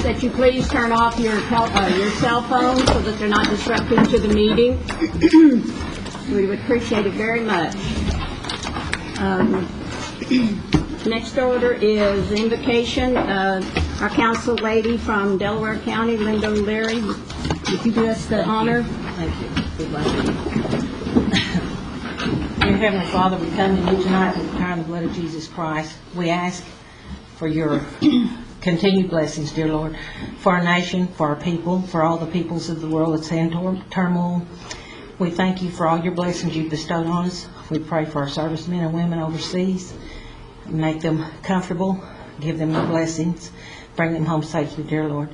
that you please turn off your cell phone so that they're not disrupting to the meeting. We would appreciate it very much. Next order is invocation. Our council lady from Delaware County, Linda O'Leary. Would you do us the honor? Thank you. Dear Heavenly Father, we come to you tonight with the power and the blood of Jesus Christ. We ask for your continued blessings, dear Lord, for our nation, for our people, for all the peoples of the world that's in turmoil. We thank you for all your blessings you've bestowed on us. We pray for our servicemen and women overseas. Make them comfortable, give them your blessings, bring them home safely, dear Lord.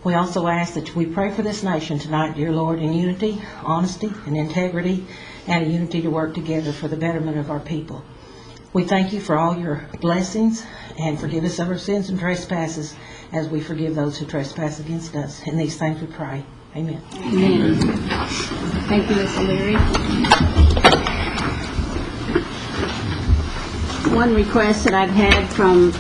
We also ask that we pray for this nation tonight, dear Lord, in unity, honesty, and integrity, and a unity to work together for the betterment of our people. We thank you for all your blessings, and forgive us of our sins and trespasses as we forgive those who trespass against us. In these things we pray. Amen. Amen. Thank you, Ms. O'Leary. One request that I've had from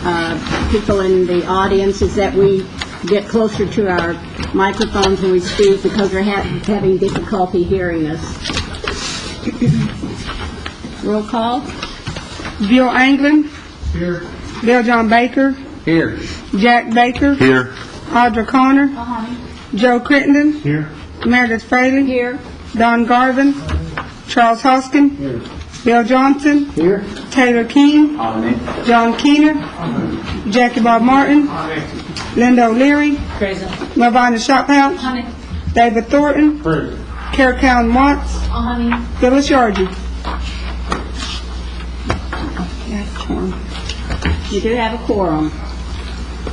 people in the audience is that we get closer to our microphones when we speak because we're having difficulty hearing us. Roll call. Bill Anglin. Here. Bill John Baker. Here. Jack Baker. Here. Audra Connor. Joe Crittenden. Here. Meredith Fraley. Here. Don Garvin. Charles Hoskin. Here. Bill Johnson. Here. Taylor Keene. Amen. John Keener. Jackie Bob Martin. Linda O'Leary. Present. Lavina Shophouse. David Thornton. Present. Carol Cowan Watts. Phyllis Yargy. You do have a quorum.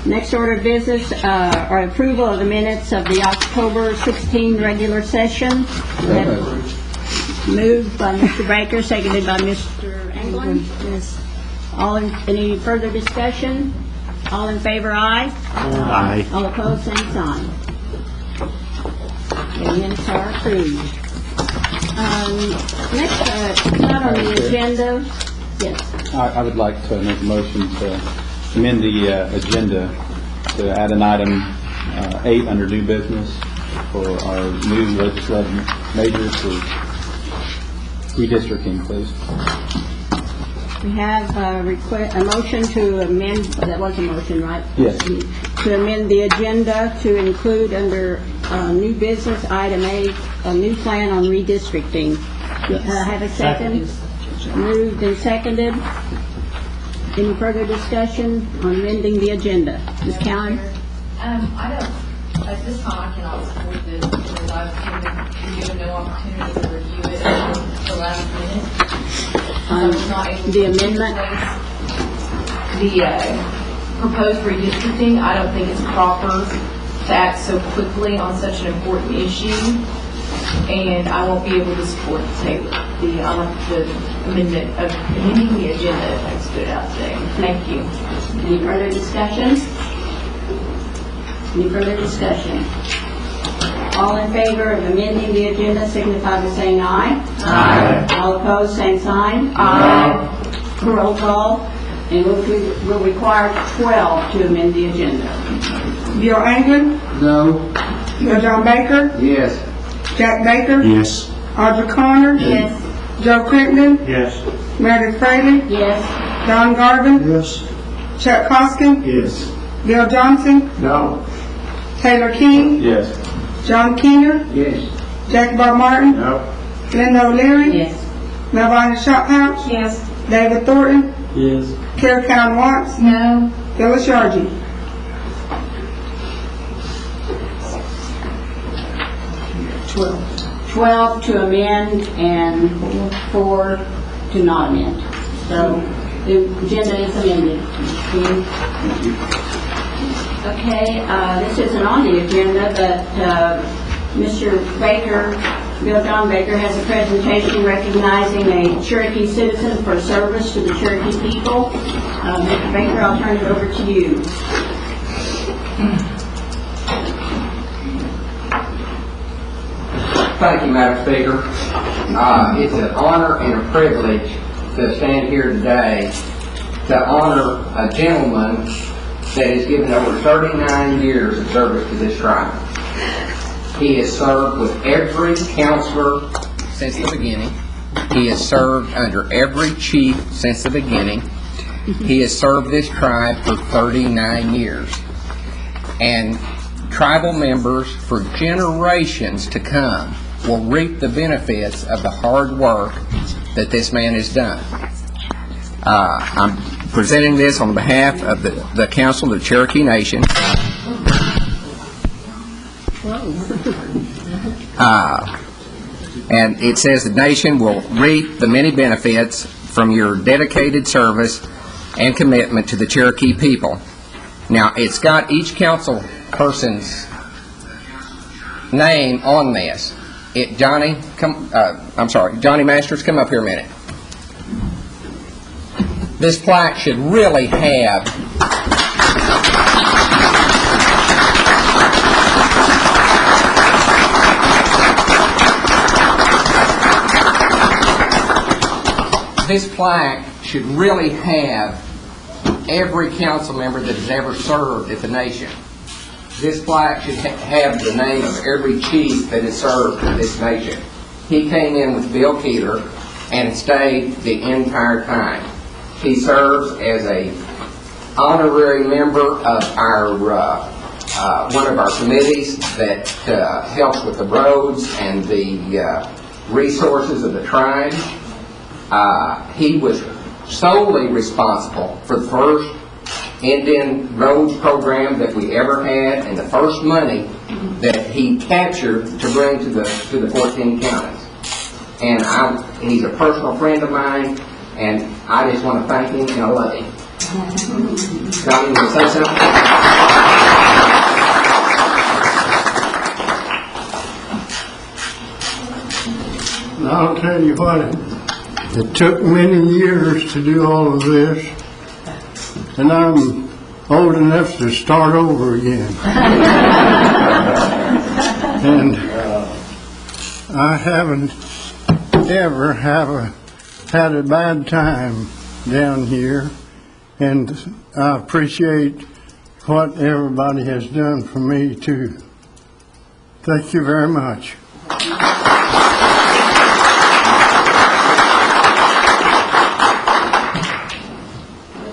Next order of business are approval of the minutes of the October 16 regular session. Moved by Mr. Baker, seconded by Mr. Anglin. Any further discussion? All in favor, aye? Aye. All opposed, same sign. The minutes are approved. Next, not on the agenda. Yes. I would like to make a motion to amend the agenda to add an item 8 under new business for our new legislative majors for redistricting, please. We have a motion to amend, that was a motion, right? Yes. To amend the agenda to include under new business item 8, a new plan on redistricting. Have a second? Moved and seconded. Any further discussion on amending the agenda? Ms. Cowan? At this time, I cannot support this because I've given no opportunity to review it until the last minute. The amendment? The proposed redistricting, I don't think it's proper to act so quickly on such an important issue, and I won't be able to support the amendment of amending the agenda if I stood out today. Thank you. Any further discussion? Any further discussion? All in favor of amending the agenda signify by saying aye. Aye. All opposed, same sign. Aye. Roll call. And we'll require 12 to amend the agenda. Bill Anglin. No. Bill John Baker. Yes. Jack Baker. Yes. Audra Connor. Yes. Joe Crittenden. Yes. Meredith Fraley. Yes. Don Garvin. Yes. Chuck Hoskin. Yes. Bill Johnson. No. Taylor Keene. Yes. John Keener. Yes. Jackie Bob Martin. No. Linda O'Leary. Yes. Lavina Shophouse. Yes. David Thornton. Yes. Carol Cowan Watts. No. Phyllis Yargy. 12 to amend and 4 to not amend. So the agenda is amended. Okay, this isn't on the agenda, but Mr. Baker, Bill John Baker, has a presentation recognizing a Cherokee citizen for service to the Cherokee people. Mr. Baker, I'll turn it over to you. Thank you, Madam Speaker. It's an honor and a privilege to stand here today to honor a gentleman that has given over 39 years of service to this tribe. He has served with every counselor since the beginning. He has served under every chief since the beginning. He has served this tribe for 39 years. And tribal members for generations to come will reap the benefits of the hard work that this man has done. I'm presenting this on behalf of the Council of the Cherokee Nation. And it says the nation will reap the many benefits from your dedicated service and commitment to the Cherokee people. Now, it's got each council person's name on this. Johnny Masters, come up here a minute. This plaque should really have every council member that has ever served at the nation. This plaque should have the name of every chief that has served in this nation. He came in with Bill Keeler and stayed the entire time. He serves as a honorary member of our one of our committees that helps with the roads and the resources of the tribe. He was solely responsible for the first Indian roads program that we ever had, and the first money that he captured to bring to the 14 counties. And he's a personal friend of mine, and I just want to thank him, and I love him. Johnny, you want to say something? I'll tell you what, it took many years to do all of this, and I'm old enough to start over again. And I haven't ever had a bad time down here, and I appreciate what everybody has done for me too. Thank you very much.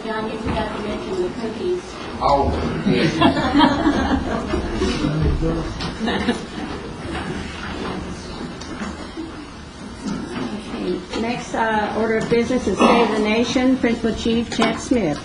John, you forgot to mention the cookies. Oh, yes. Okay. Next order of business is State of the Nation. Principal Chief Chet Smith.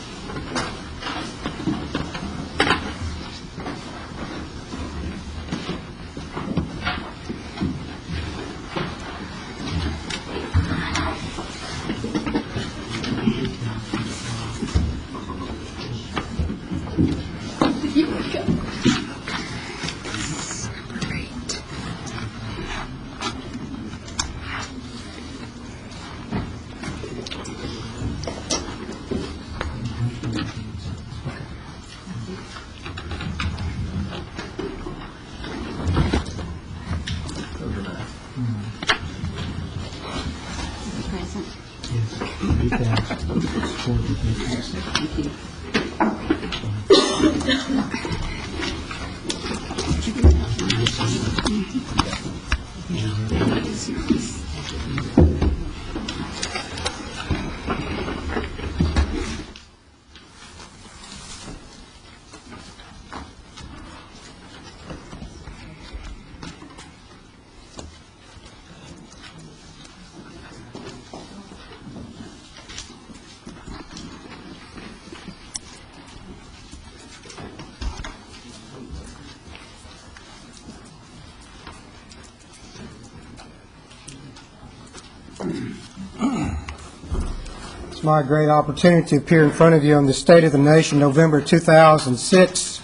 It's my great opportunity to appear in front of you on the State of the Nation, November 2006.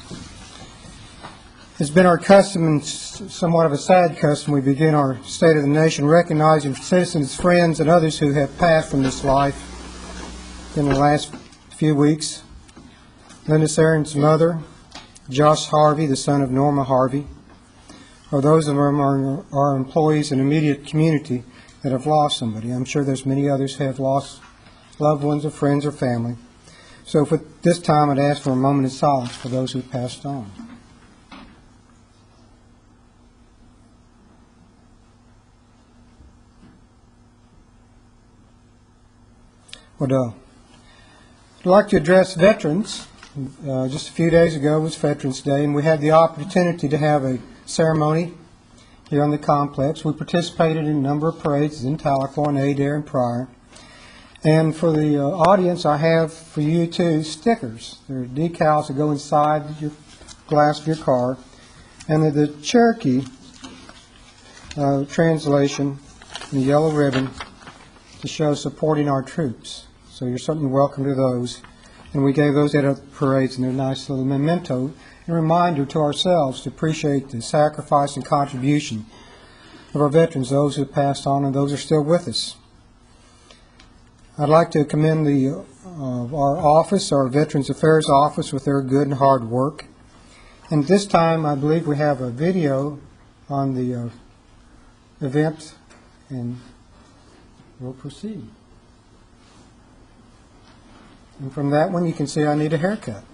It's been our custom, and somewhat of a sad custom, we begin our State of the Nation recognizing citizens, friends, and others who have passed from this life in the last few weeks. Linda Saren's mother, Josh Harvey, the son of Norma Harvey, or those of our employees and immediate community that have lost somebody. I'm sure there's many others who have lost loved ones or friends or family. So for this time, I'd ask for a moment of silence for those who passed on. I'd like to address veterans. Just a few days ago was Veterans Day, and we had the opportunity to have a ceremony here on the complex. We participated in a number of parades in Tahlequah and Adair and Pryor. And for the audience, I have for you too stickers. They're decals that go inside your glass of your car. And they're the Cherokee translation, the yellow ribbon, to show supporting our troops. So you're certainly welcome to those. And we gave those at our parades, and they're a nice little memento and reminder to ourselves to appreciate the sacrifice and contribution of our veterans, those who have passed on and those who are still with us. I'd like to commend our office, our Veterans Affairs Office, with their good and hard work. And this time, I believe we have a video on the event, and we'll proceed. And from that one, you can see I need a haircut.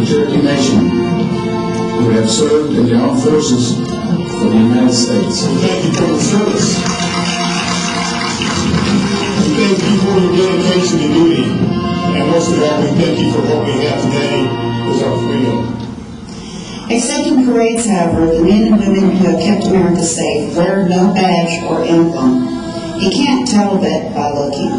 Cherokee Nation who have served in the armed forces for the United States. We thank you for the service. We thank you for your dedication to duty. And most of all, we thank you for what we have today is our freedom. Except in parades, however, the men and women who have kept America safe wear no badge or emblem. You can't tell a vet by looking.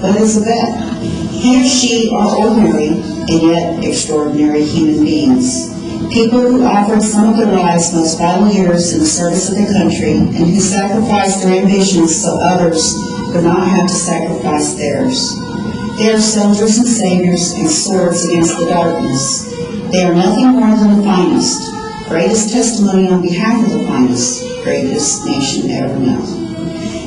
What is a vet? He or she are ordinary and yet extraordinary human beings. People who offered some of their lives' most vital years in the service of the country and who sacrificed their ambitions so others would not have to sacrifice theirs. They are soldiers and saviors and swords against the darkness. They are nothing more than the finest, greatest testimony on behalf of the finest, greatest nation ever known.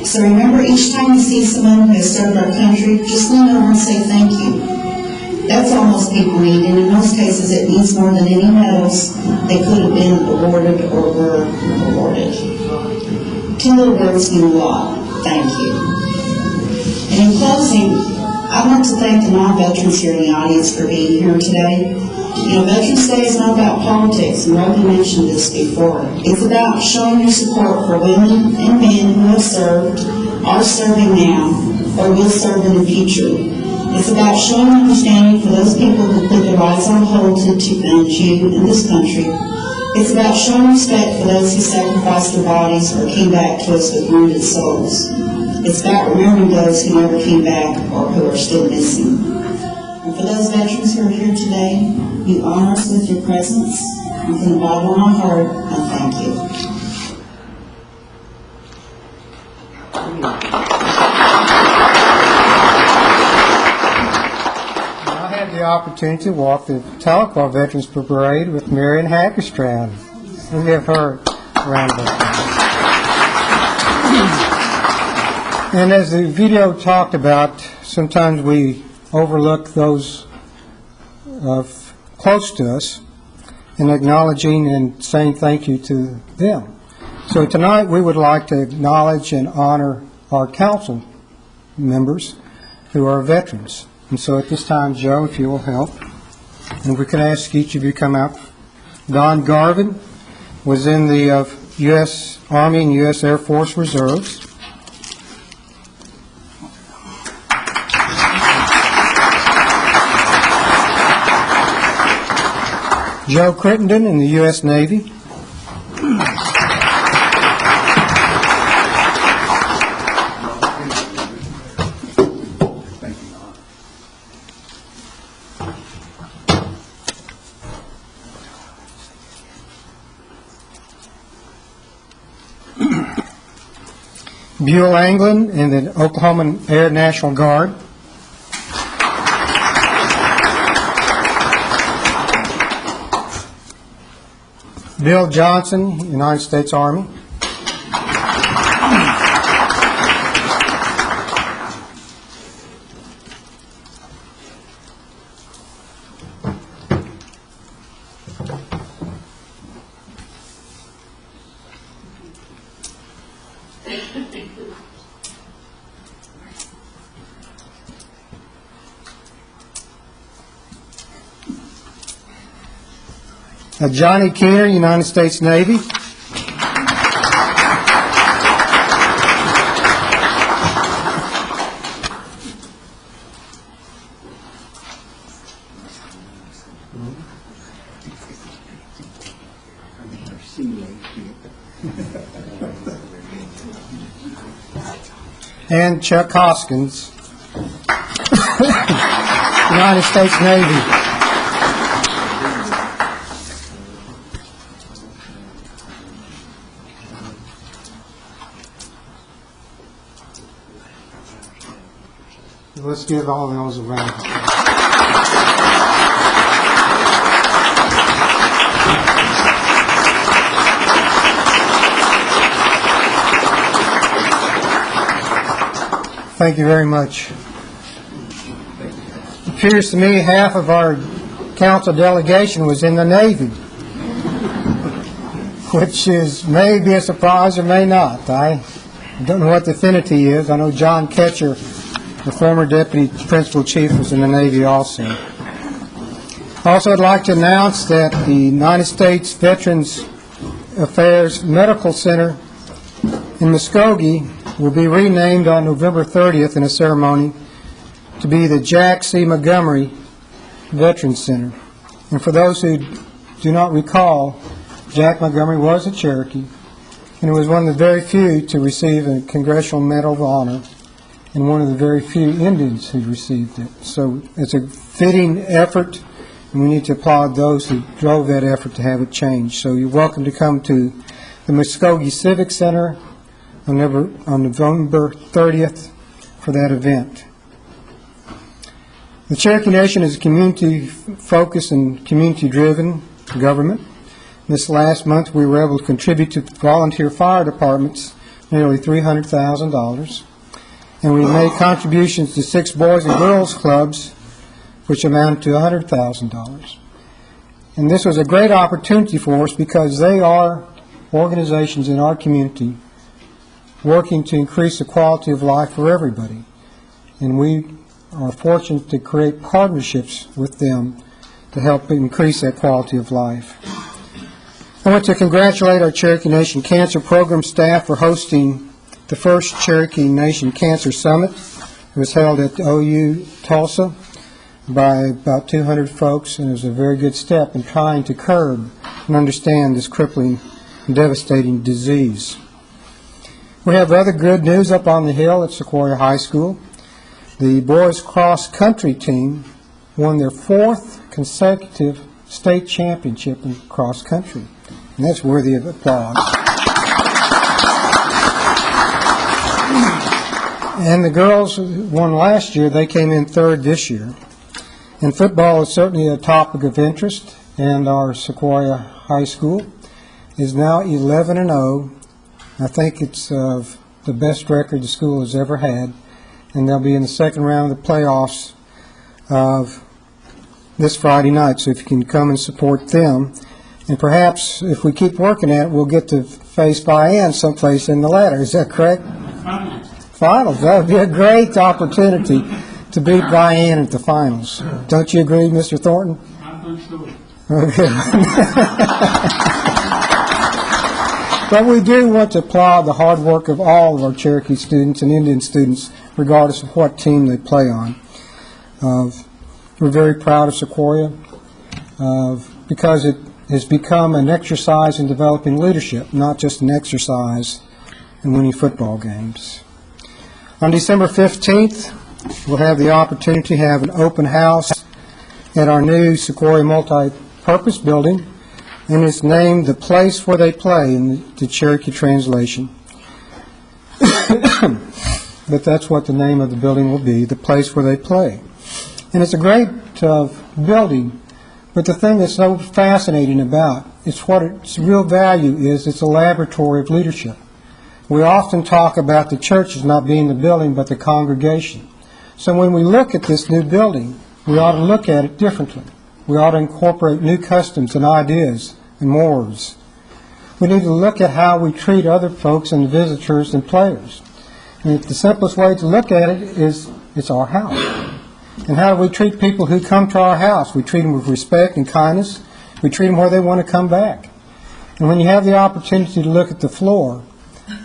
So remember, each time you see someone who has served our country, just lean over and say thank you. That's all most people need, and in most cases it means more than any medals they could have been awarded or were awarded. 2 little words mean a lot. Thank you. And in closing, I want to thank the non-veterans here in the audience for being here today. You know, Veterans Day is not about politics, and Roby mentioned this before. It's about showing your support for women and men who have served, are serving now, or will serve in the future. It's about showing understanding for those people who put their lives on hold to defend you and this country. It's about showing respect for those who sacrificed their bodies or came back to us with wounded souls. It's about remembering those who never came back or who are still missing. And for those veterans who are here today, you honor us with your presence, and from the bottom of my heart, I thank you. I had the opportunity to walk the Tahlequah Veterans Parade with Marion Hackerstrand. Let's give her a round of applause. And as the video talked about, sometimes we overlook those close to us and acknowledging and saying thank you to them. So tonight we would like to acknowledge and honor our council members who are veterans. And so at this time, Joe, if you will help, and we can ask each of you to come out. Don Garvin was in the U.S. Army and U.S. Air Force Reserves. Joe Crittenden in the U.S. Navy. Buell Anglin in the Oklahoma Air National Guard. Bill Johnson, United States Army. Johnny Keener, United States Navy. And Chuck Hoskins, United States Navy. Let's give all those a round. Thank you very much. It appears to me half of our council delegation was in the Navy, which may be a surprise or may not. I don't know what the affinity is. I know John Ketcher, the former deputy principal chief, was in the Navy also. Also, I'd like to announce that the United States Veterans Affairs Medical Center in Muskogee will be renamed on November 30th in a ceremony to be the Jack C. Montgomery Veterans Center. And for those who do not recall, Jack Montgomery was a Cherokee, and he was one of the very few to receive a Congressional Medal of Honor, and one of the very few Indians who received it. So it's a fitting effort, and we need to applaud those who drove that effort to have it changed. So you're welcome to come to the Muskogee Civic Center on November 30th for that event. The Cherokee Nation is a community-focused and community-driven government. This last month we were able to contribute to volunteer fire departments nearly $300,000. And we made contributions to 6 boys and girls clubs, which amounted to $100,000. And this was a great opportunity for us because they are organizations in our community working to increase the quality of life for everybody. And we are fortunate to create partnerships with them to help increase that quality of life. I want to congratulate our Cherokee Nation Cancer Program staff for hosting the first Cherokee Nation Cancer Summit. It was held at OU Tulsa by about 200 folks, and it was a very good step in trying to curb and understand this crippling and devastating disease. We have other good news up on the hill at Sequoia High School. The boys cross country team won their 4th consecutive state championship in cross country, and that's worthy of applause. And the girls won last year. They came in 3rd this year. And football is certainly a topic of interest, and our Sequoia High School is now 11-0. I think it's the best record the school has ever had, and they'll be in the second round of the playoffs of this Friday night. So if you can come and support them, and perhaps if we keep working at it, we'll get to face Bayan someplace in the ladder. Is that correct? Finals. That would be a great opportunity to beat Bayan at the finals. Don't you agree, Mr. Thornton? I think so. Okay. But we do want to applaud the hard work of all of our Cherokee students and Indian students, regardless of what team they play on. We're very proud of Sequoia, of because it has become an exercise in developing leadership, not just an exercise in winning football games. On December 15th, we'll have the opportunity to have an open house at our new Sequoia multi-purpose building, and it's named The Place Where They Play in the Cherokee translation. But that's what the name of the building will be, The Place Where They Play. And it's a great building, but the thing that's so fascinating about it's what its real value is. It's a laboratory of leadership. We often talk about the church as not being the building, but the congregation. So when we look at this new building, we ought to look at it differently. We ought to incorporate new customs and ideas and mores. We need to look at how we treat other folks and visitors and players. And the simplest way to look at it is it's our house. And how do we treat people who come to our house? We treat them with respect and kindness. We treat them where they want to come back. And when you have the opportunity to look at the floor,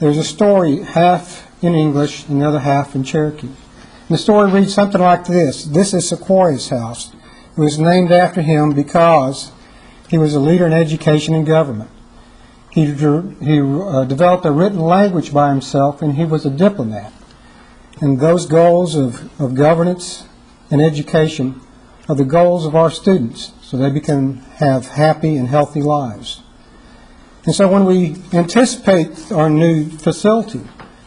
there's a story half in English and the other half in Cherokee. And the story reads something like this. This is Sequoia's house. It was named after him because he was a leader in education and government. He developed a written language by himself, and he was a diplomat. And those goals of governance and education are the goals of our students, so they can have happy and healthy lives. And so when we anticipate our new facility,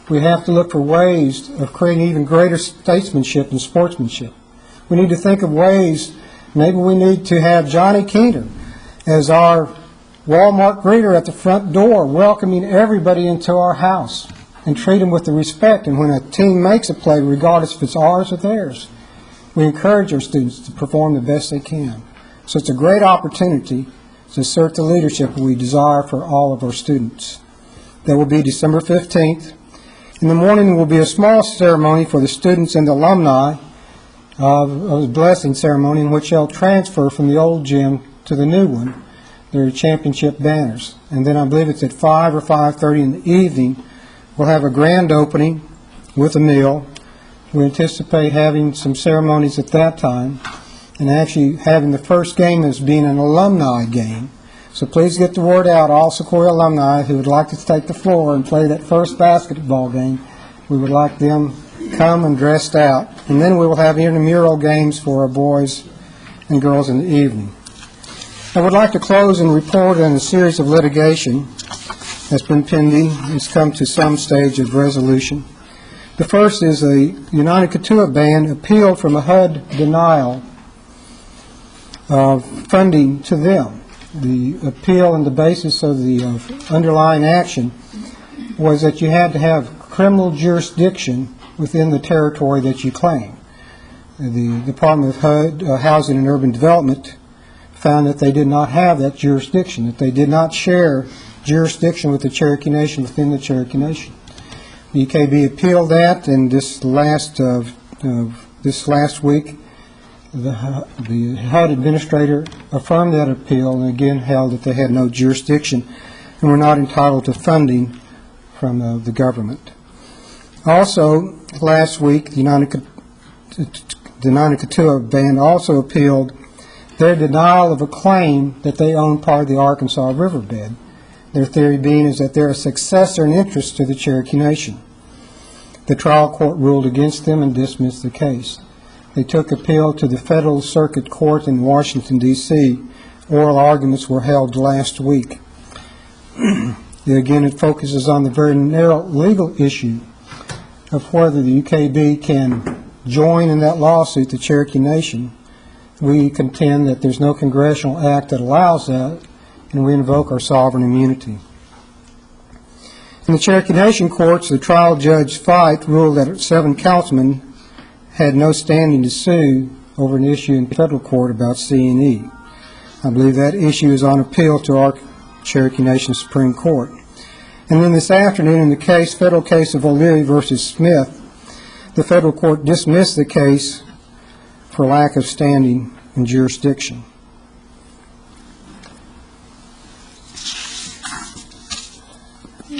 we have to look for ways of creating even greater statesmanship and sportsmanship. We need to think of ways, maybe we need to have Johnny Keener as our Walmart greeter at the front door, welcoming everybody into our house and treat them with the respect. And when a team makes a play, regardless if it's ours or theirs, we encourage our students to perform the best they can. So it's a great opportunity to assert the leadership we desire for all of our students. That will be December 15th. In the morning, there will be a small ceremony for the students and the alumni of a blessing ceremony in which they'll transfer from the old gym to the new one, their championship banners. And then I believe it's at 5 or 5:30 in the evening, we'll have a grand opening with a meal. We anticipate having some ceremonies at that time and actually having the first game as being an alumni game. So please get the word out, all Sequoia alumni who would like to take the floor and play that first basketball game. We would like them come and dressed out. And then we will have intramural games for our boys and girls in the evening. I would like to close and report on a series of litigation that's been pending. It's come to some stage of resolution. The first is a United Kituah band appealed from a HUD denial of funding to them. The appeal and the basis of the underlying action was that you had to have criminal jurisdiction within the territory that you claim. The Department of HUD, Housing and Urban Development, found that they did not have that jurisdiction, that they did not share jurisdiction with the Cherokee Nation within the Cherokee Nation. The UKB appealed that, and this last week, the HUD administrator affirmed that appeal and again held that they had no jurisdiction and were not entitled to funding from the government. Also, last week, the United Kituah band also appealed their denial of a claim that they own part of the Arkansas riverbed. Their theory being is that they're a successor in interest to the Cherokee Nation. The trial court ruled against them and dismissed the case. They took appeal to the Federal Circuit Court in Washington, D.C. Oral arguments were held last week. Again, it focuses on the very narrow legal issue of whether the UKB can join in that lawsuit the Cherokee Nation. We contend that there's no congressional act that allows that, and we invoke our sovereign immunity. In the Cherokee Nation courts, the trial judge Fight ruled that 7 councilmen had no standing to sue over an issue in federal court about C&E. I believe that issue is on appeal to our Cherokee Nation Supreme Court. And then this afternoon in the federal case of O'Leary versus Smith, the federal court dismissed the case for lack of standing and jurisdiction.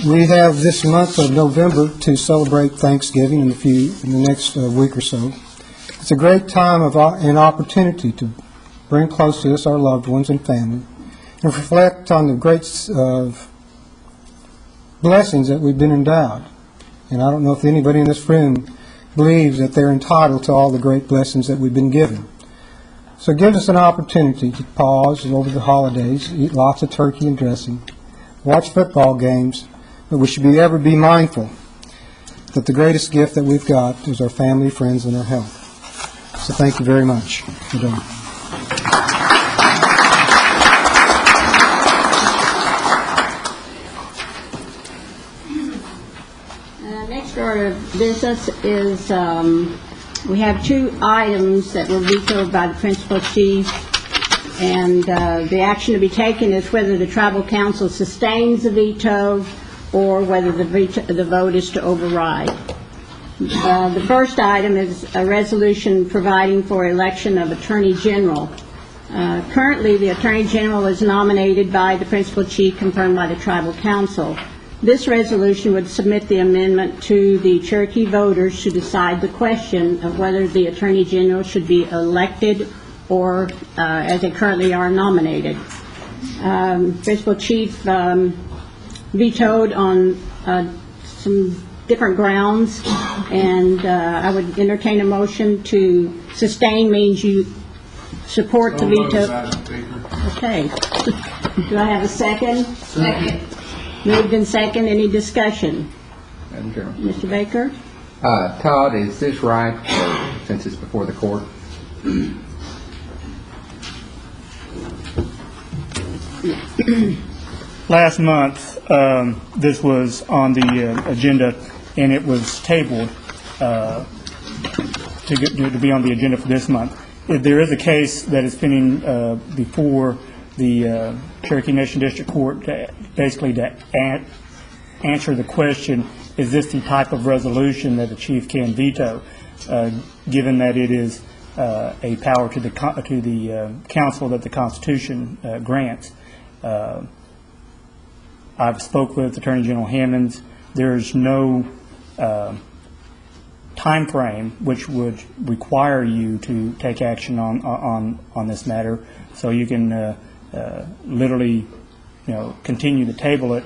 We have this month of November to celebrate Thanksgiving in the next week or so. It's a great time and opportunity to bring close to us our loved ones and family, and reflect on the great blessings that we've been endowed. And I don't know if anybody in this room believes that they're entitled to all the great blessings that we've been given. So it gives us an opportunity to pause over the holidays, eat lots of turkey and dressing, watch football games, but we should ever be mindful that the greatest gift that we've got is our family, friends, and our health. So thank you very much. You're done. Next order of business is, we have 2 items that were vetoed by the principal chief, and the action to be taken is whether the tribal council sustains the veto or whether the vote is to override. The first item is a resolution providing for election of Attorney General. Currently, the Attorney General is nominated by the principal chief, confirmed by the tribal council. This resolution would submit the amendment to the Cherokee voters to decide the question of whether the Attorney General should be elected or, as they currently are, nominated. Principal Chief vetoed on some different grounds, and I would entertain a motion to sustain means you support the veto. Okay. Do I have a second? Second. Moved in second. Any discussion? Madam Chairman. Mr. Baker? Todd, is this right, since it's before the court? Last month, this was on the agenda, and it was tabled to be on the agenda for this month. There is a case that is pending before the Cherokee Nation District Court, basically to answer the question, is this the type of resolution that the chief can veto, given that it is a power to the council that the Constitution grants. I've spoke with Attorney General Hammonds. There's no time frame which would require you to take action on this matter, so you can literally, continue to table it,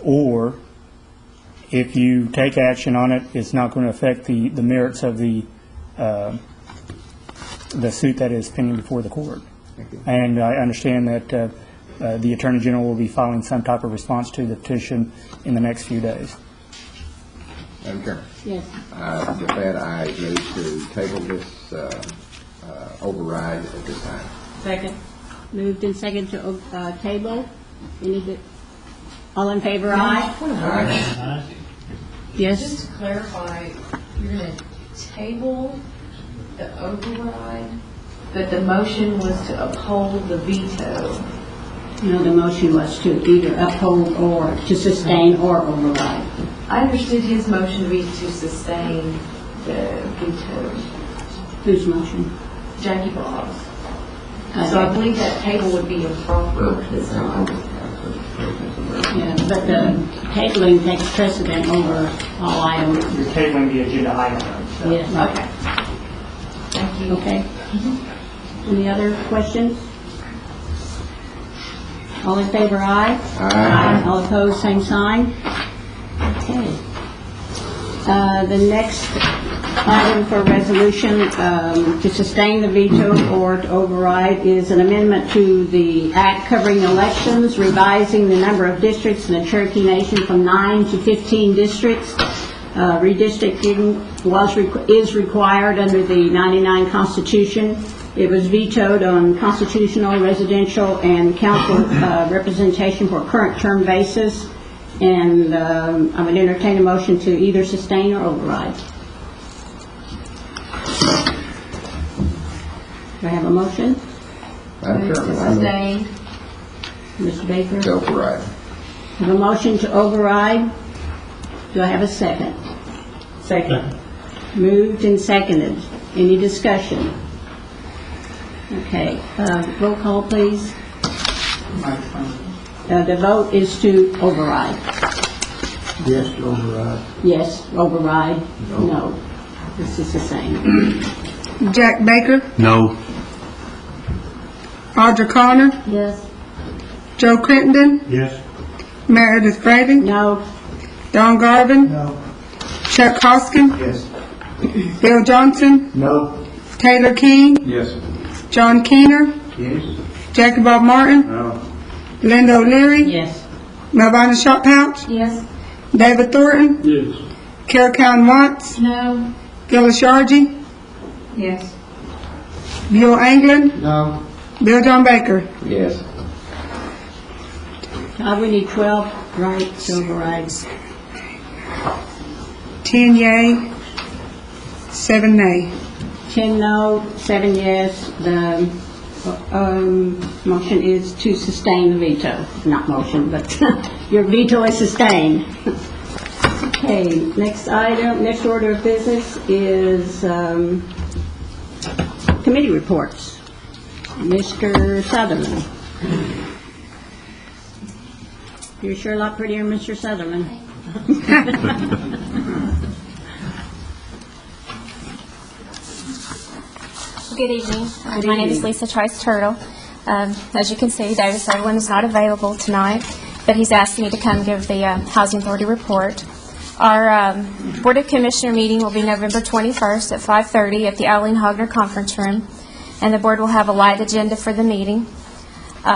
or if you take action on it, it's not going to affect the merits of the suit that is pending before the court. And I understand that the Attorney General will be filing some type of response to the petition in the next few days. Madam Chairman. Yes. With that, I move to table this override at this time. Second. Moved in second to table. All in favor, aye? Yes. Just to clarify, you're going to table the override, but the motion was to uphold the veto. No, the motion was to either uphold or to sustain or override. I understood his motion to be to sustain the veto. Whose motion? Jackie Bob's. So I believe that table would be improper this time. Yeah, but the tabling takes precedent over all items. You're tabling the agenda item. So. Yes. Okay. Thank you. Okay. Any other questions? All in favor, aye? Aye. All opposed, same sign. Okay. The next item for resolution to sustain the veto or to override is an amendment to the act covering elections, revising the number of districts in the Cherokee Nation from 9 to 15 districts. Redistricting is required under the 99 Constitution. It was vetoed on constitutional, residential, and council representation for a current term basis. And I would entertain a motion to either sustain or override. Do I have a motion? Madam Chairman, I Sustained. Mr. Baker? move to override. I have a motion to override. Do I have a second? Second. Moved and seconded. Any discussion? Okay. Roll call, please. The vote is to override. Yes, override. Yes, override. No. This is the same. Jack Baker, No. Audra Connor, Yes. Joe Crittenden, Yes. Meredith Brady, No. Don Garvin, No. Chuck Hoskin, Yes. Bill Johnson, No. Taylor King, Yes. John Keener, Yes. Jackie Bob Martin, No. Linda O'Leary, Yes. Melvina Shot Pouch, Yes. David Thornton, Yes. Carol Cowan Watts, No. Phyllis Shargy, Yes. Buell Anglin, No. Bill John Baker. Yes. We need 12 rights overrides. 10 yea, 7 nay. 10 no, 7 yes. The motion is to sustain the veto. Not motion, but your veto is sustained. Okay, next item, next order of business is committee reports. Mr. Sutherland. You're sure a lot prettier, Mr. Sutherland. Good evening. My name is Lisa Trice Turtle. As you can see, David Sutherland is not available tonight, but he's asked me to come give the Housing Authority report. Our Board of Commissioner meeting will be November 21st at 5:30 at the Eileen Hogner Conference Room, and the board will have a light agenda for the meeting.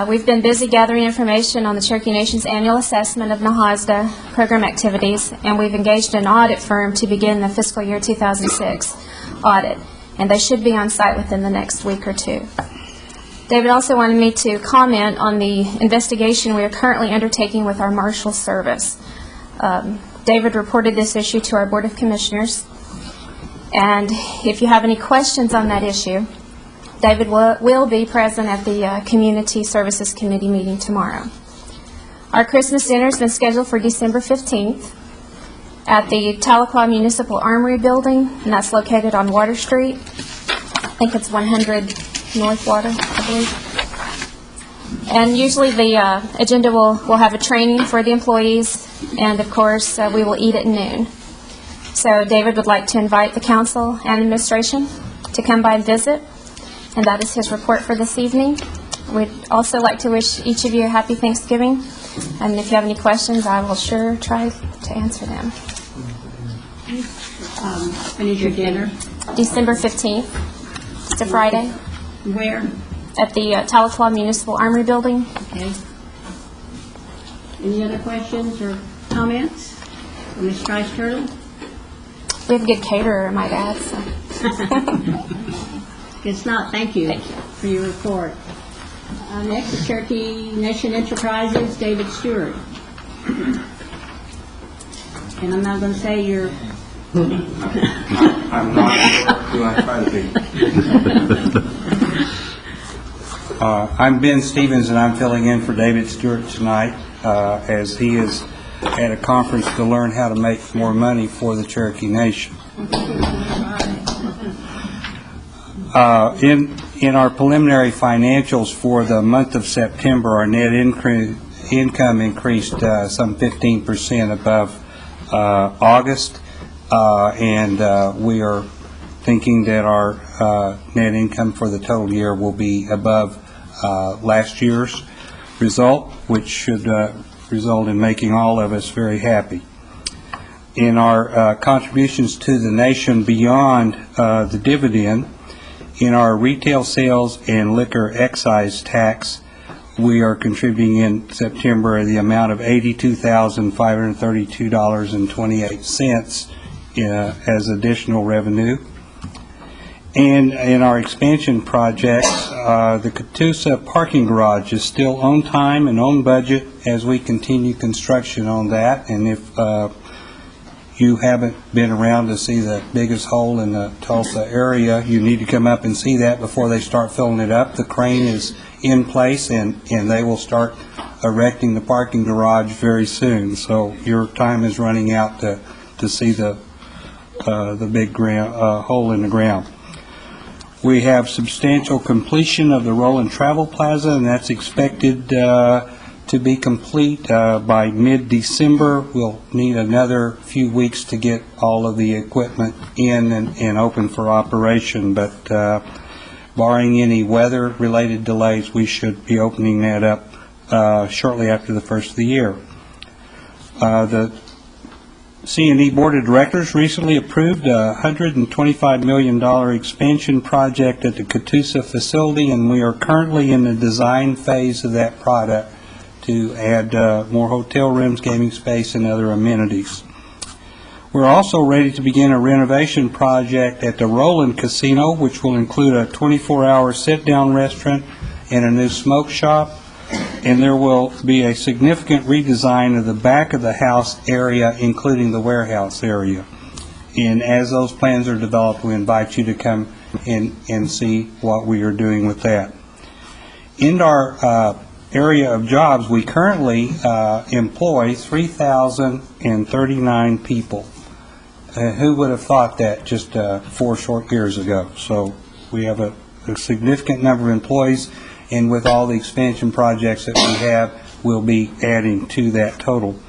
We've been busy gathering information on the Cherokee Nation's annual assessment of NAHASDA program activities, and we've engaged an audit firm to begin the fiscal year 2006 audit, and they should be on site within the next week or two. David also wanted me to comment on the investigation we are currently undertaking with our Marshal Service. David reported this issue to our Board of Commissioners, and if you have any questions on that issue, David will be present at the Community Services Committee meeting tomorrow. Our Christmas dinner has been scheduled for December 15th at the Tahlequah Municipal Armory Building, and that's located on Water Street. I think it's 100 North Water, I believe. And usually the agenda will have a training for the employees, and of course we will eat at noon. So David would like to invite the council and administration to come by and visit, and that is his report for this evening. We'd also like to wish each of you a happy Thanksgiving, and if you have any questions, I will sure try to answer them. When is your dinner? December 15th. It's a Friday. Where? At the Tahlequah Municipal Armory Building. Okay. Any other questions or comments for Ms. Trice Turtle? We have a good caterer, I might add. So. It's not. Thank you for your report. Next is Cherokee Nation Enterprises, David Stewart. And I'm not going to say you're... I'm not sure who I'm trying to be. I'm Ben Stevens, and I'm filling in for David Stewart tonight as he is at a conference to learn how to make more money for the Cherokee Nation. In our preliminary financials for the month of September, our net income increased some 15% above August, and we are thinking that our net income for the total year will be above last year's result, which should result in making all of us very happy. In our contributions to the nation beyond the dividend, in our retail sales and liquor excise tax, we are contributing in September the amount of $82,532.28 as additional revenue. And in our expansion projects, the Catoosa parking garage is still on time and on budget as we continue construction on that. And if you haven't been around to see the biggest hole in the Tulsa area, you need to come up and see that before they start filling it up. The crane is in place, and they will start erecting the parking garage very soon. So your time is running out to see the big hole in the ground. We have substantial completion of the Roland Travel Plaza, and that's expected to be complete by mid-December. We'll need another few weeks to get all of the equipment in and open for operation, but Barring any weather-related delays, we should be opening that up shortly after the first of the year. The C&E Board of Directors recently approved a $125 million expansion project at the Catoosa facility, and we are currently in the design phase of that product to add more hotel rooms, gaming space, and other amenities. We're also ready to begin a renovation project at the Roland Casino, which will include a 24-hour sit-down restaurant and a new smoke shop. And there will be a significant redesign of the back of the house area, including the warehouse area. And as those plans are developed, we invite you to come in and see what we are doing with that. In our area of jobs, we currently employ 3,039 people. Who would have thought that just 4 short years ago? So we have a significant number of employees, and with all the expansion projects that we have, we'll be adding to that total.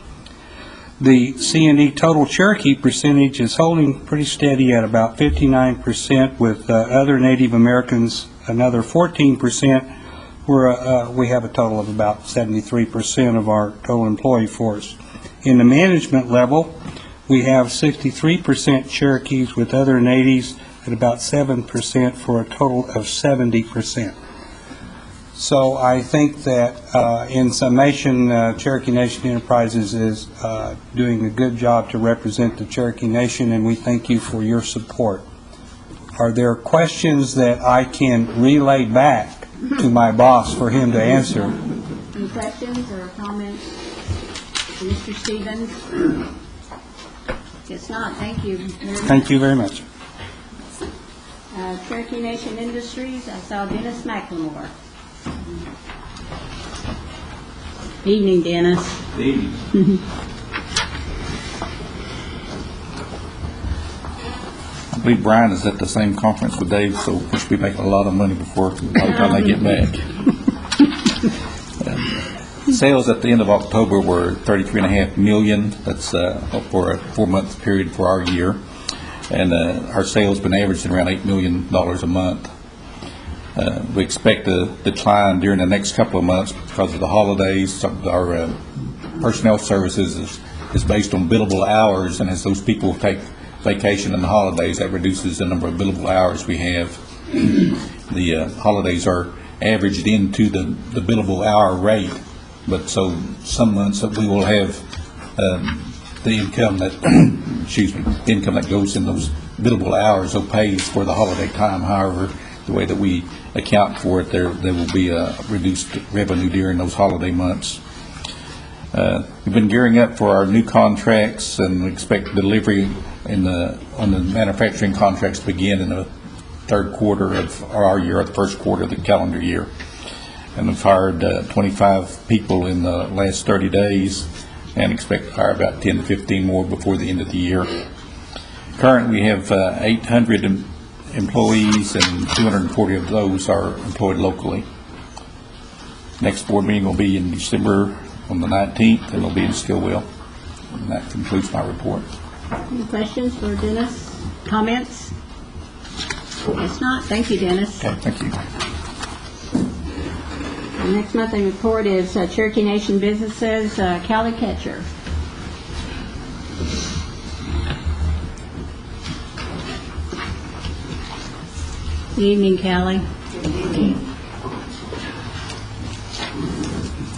The C&E total Cherokee percentage is holding pretty steady at about 59%, with other Native Americans another 14%, where we have a total of about 73% of our total employee force. In the management level, we have 63% Cherokees with other natives at about 7% for a total of 70%. So I think that in summation, Cherokee Nation Enterprises is doing a good job to represent the Cherokee Nation, and we thank you for your support. Are there questions that I can relay back to my boss for him to answer? Any questions or comments? Mr. Stevens? It's not. Thank you. Thank you very much. Cherokee Nation Industries, I saw Dennis McLemore. Evening, Dennis. Good evening. I believe Brian is at the same conference with Dave, so we should be making a lot of money by the time they get back. Sales at the end of October were $33.5 million. That's for a 4-month period for our year. And our sales have been averaging around $8 million a month. We expect a decline during the next couple of months because of the holidays. Our personnel services is based on billable hours, and as those people take vacation in the holidays, that reduces the number of billable hours we have. The holidays are averaged into the billable hour rate, but so some months that we will have the income that the income that goes in those billable hours or pays for the holiday time. However, the way that we account for it, there will be a reduced revenue during those holiday months. We've been gearing up for our new contracts and expect delivery on the manufacturing contracts to begin in the third quarter of our year, or the first quarter of the calendar year. And we've hired 25 people in the last 30 days and expect to hire about 10 to 15 more before the end of the year. Currently, we have 800 employees, and 240 of those are employed locally. Next board meeting will be in December on the 19th, and it'll be in Stillwell. And that concludes my report. Any questions for Dennis? Comments? If not, thank you, Dennis. Okay, thank you. The next monthly report is Cherokee Nation Businesses, Callie Ketcher. Good evening, Callie.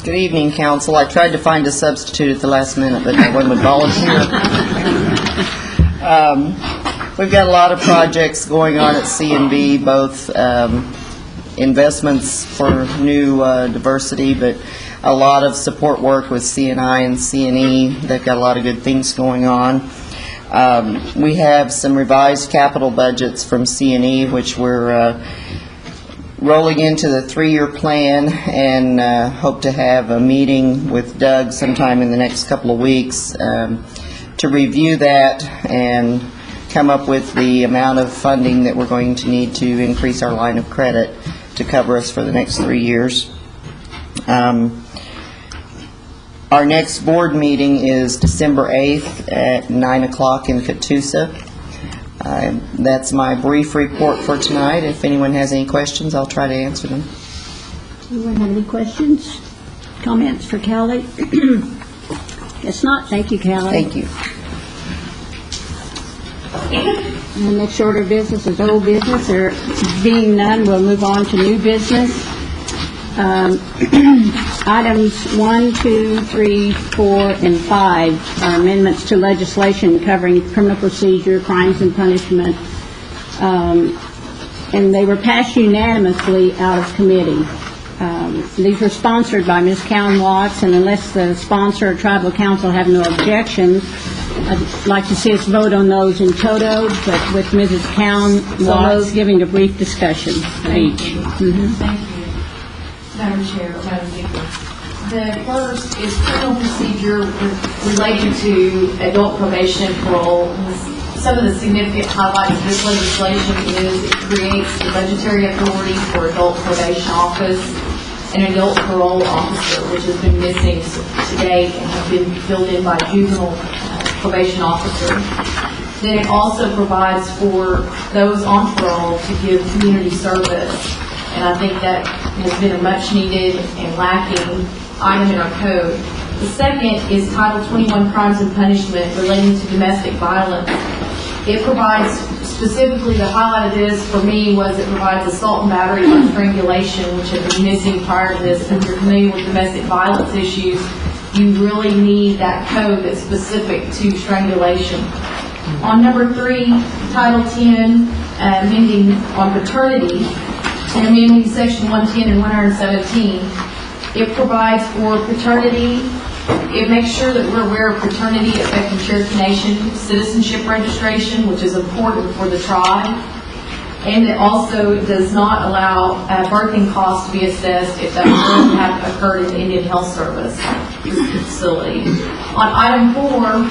Good evening, Council. I tried to find a substitute at the last minute, but no one would volunteer. We've got a lot of projects going on at C&B, both investments for new diversity, but a lot of support work with C&I and C&E. They've got a lot of good things going on. We have some revised capital budgets from C&E, which we're rolling into the 3-year plan, and hope to have a meeting with Doug sometime in the next couple of weeks to review that and come up with the amount of funding that we're going to need to increase our line of credit to cover us for the next 3 years. Our next board meeting is December 8th at 9 o'clock in Catoosa. That's my brief report for tonight. If anyone has any questions, I'll try to answer them. Anyone have any questions, comments for Kelly? Guess not. Thank you, Kelly. Thank you. And the next order of business is old business. There being none, we'll move on to new business. Items 1, 2, 3, 4, and 5 are amendments to legislation covering criminal procedure, crimes and punishment, and they were passed unanimously out of committee. These were sponsored by Ms. Cowan Watts, and unless the sponsor or tribal council have no objections, I'd like to see us vote on those in toto, but with Mrs. Cowan Watts giving a brief discussion of each. Thank you, Madam Chair, Madam Speaker. The first is criminal procedure relating to adult probation and parole. Some of the significant highlights of this legislation is it creates the budgetary authority for adult probation office and adult parole officer, which has been missing to date and have been filled in by juvenile probation officer. Then it also provides for those on parole to give community service, and I think that has been a much needed and lacking item in our code. The second is Title 21 Crimes and Punishment relating to domestic violence. It provides, specifically the highlight of this for me was it provides assault and battery by strangulation, which had been missing prior to this. If you're familiar with domestic violence issues, you really need that code that's specific to strangulation. On number 3, Title 10, amending on paternity, and amending Section 110 and 117, it provides for paternity. It makes sure that we're aware of paternity affecting Cherokee Nation citizenship registration, which is important for the tribe. And it also does not allow birthing costs to be assessed if that birth had occurred in the Indian Health Service facility. On item 4,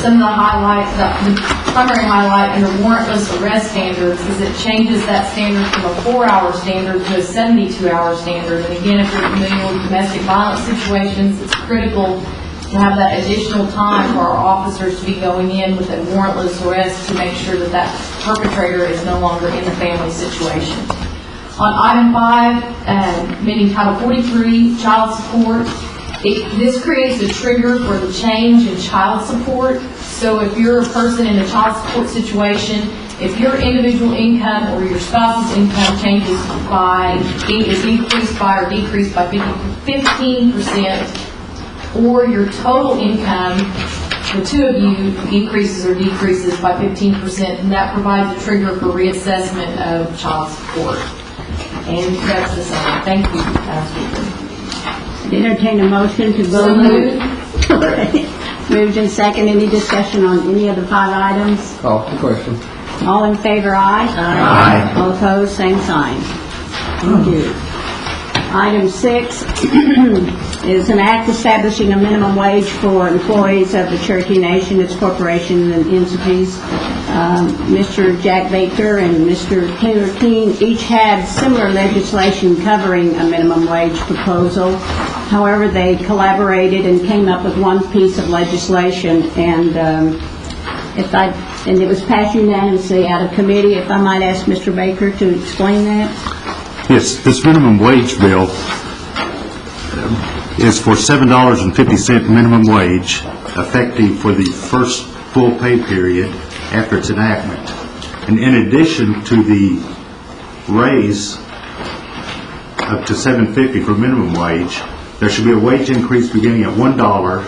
some of the highlights, the primary highlight under warrantless arrest standards is it changes that standard from a 4-hour standard to a 72-hour standard. And again, if you're familiar with domestic violence situations, it's critical to have that additional time for our officers to be going in with a warrantless arrest to make sure that that perpetrator is no longer in the family situation. On item 5, meaning Title 43, child support, this creates a trigger for the change in child support. So if you're a person in a child support situation, if your individual income or your spouse's income changes is increased by or decreased by 15%, or your total income, the two of you, increases or decreases by 15%, and that provides a trigger for reassessment of child support. And that's the same. Thank you, Madam Speaker. Entertain a motion to vote. Moved and second. Any discussion on any of the 5 items? Call the question. All in favor, aye? Aye. All opposed, same sign. Thank you. Item 6 is an act establishing a minimum wage for employees of the Cherokee Nation, its corporations and entities. Mr. Jack Baker and Mr. Taylor King each had similar legislation covering a minimum wage proposal. However, they collaborated and came up with one piece of legislation, and it was passed unanimously out of committee. If I might ask Mr. Baker to explain that. Yes, this minimum wage bill is for $7.50 minimum wage, effective for the first full pay period after its enactment. And in addition to the raise up to $7.50 for minimum wage, there should be a wage increase beginning at $1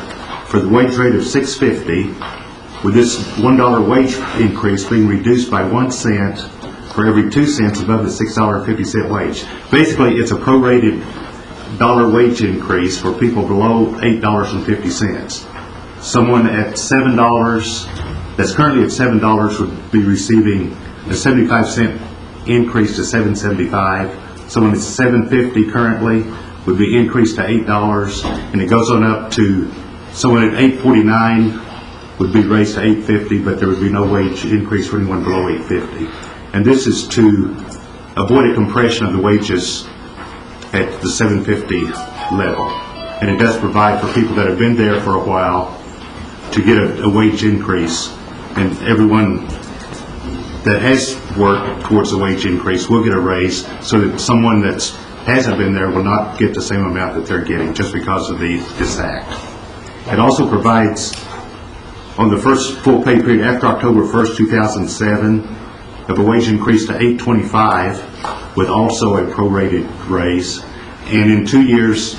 for the wage rate of $6.50, with this $1 wage increase being reduced by 1 cent for every 2 cents above the $6.50 wage. Basically, it's a prorated dollar wage increase for people below $8.50. Someone at $7, that's currently at $7, would be receiving a 75-cent increase to $7.75. Someone at $7.50 currently would be increased to $8, and it goes on up to someone at $8.49 would be raised to $8.50, but there would be no wage increase for anyone below $8.50. And this is to avoid a compression of the wages at the $7.50 level. And it does provide for people that have been there for a while to get a wage increase. And everyone that has worked towards the wage increase will get a raise, so that someone that hasn't been there will not get the same amount that they're getting just because of this act. It also provides, on the first full pay period after October 1st, 2007, of a wage increase to $8.25 with also a prorated raise, and in 2 years,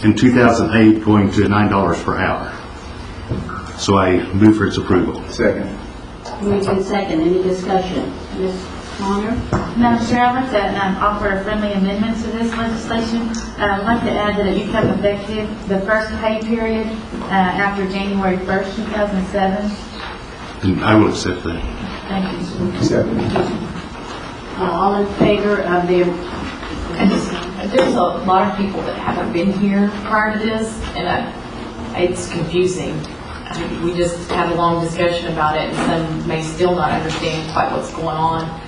in 2008, going to $9 per hour. So I move for its approval. Second. Moved in second. Any discussion? Ms. Connor? Madam Chair, I'd like to offer a friendly amendment to this legislation. I'd like to add that it become effective the first pay period after January 1st, 2007. And I will accept that. Thank you. All in favor of the, There's a lot of people that haven't been here prior to this, and it's confusing. We just had a long discussion about it, and some may still not understand quite what's going on.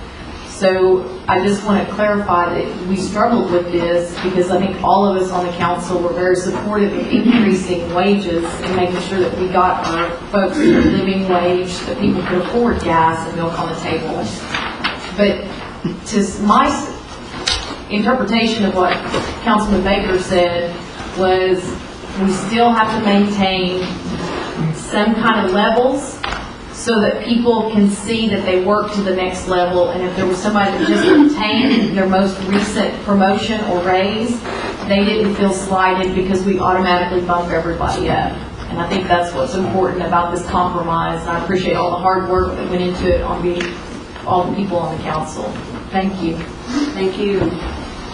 So I just want to clarify that we struggled with this because I think all of us on the council were very supportive of increasing wages and making sure that we got our folks a living wage, that people could afford gas and milk on the table. But to my interpretation of what Councilman Baker said was we still have to maintain some kind of levels so that people can see that they work to the next level, and if there was somebody that just obtained their most recent promotion or raise, they didn't feel slighted because we automatically bump everybody up. And I think that's what's important about this compromise, and I appreciate all the hard work that went into it on all the people on the council. Thank you. thank you.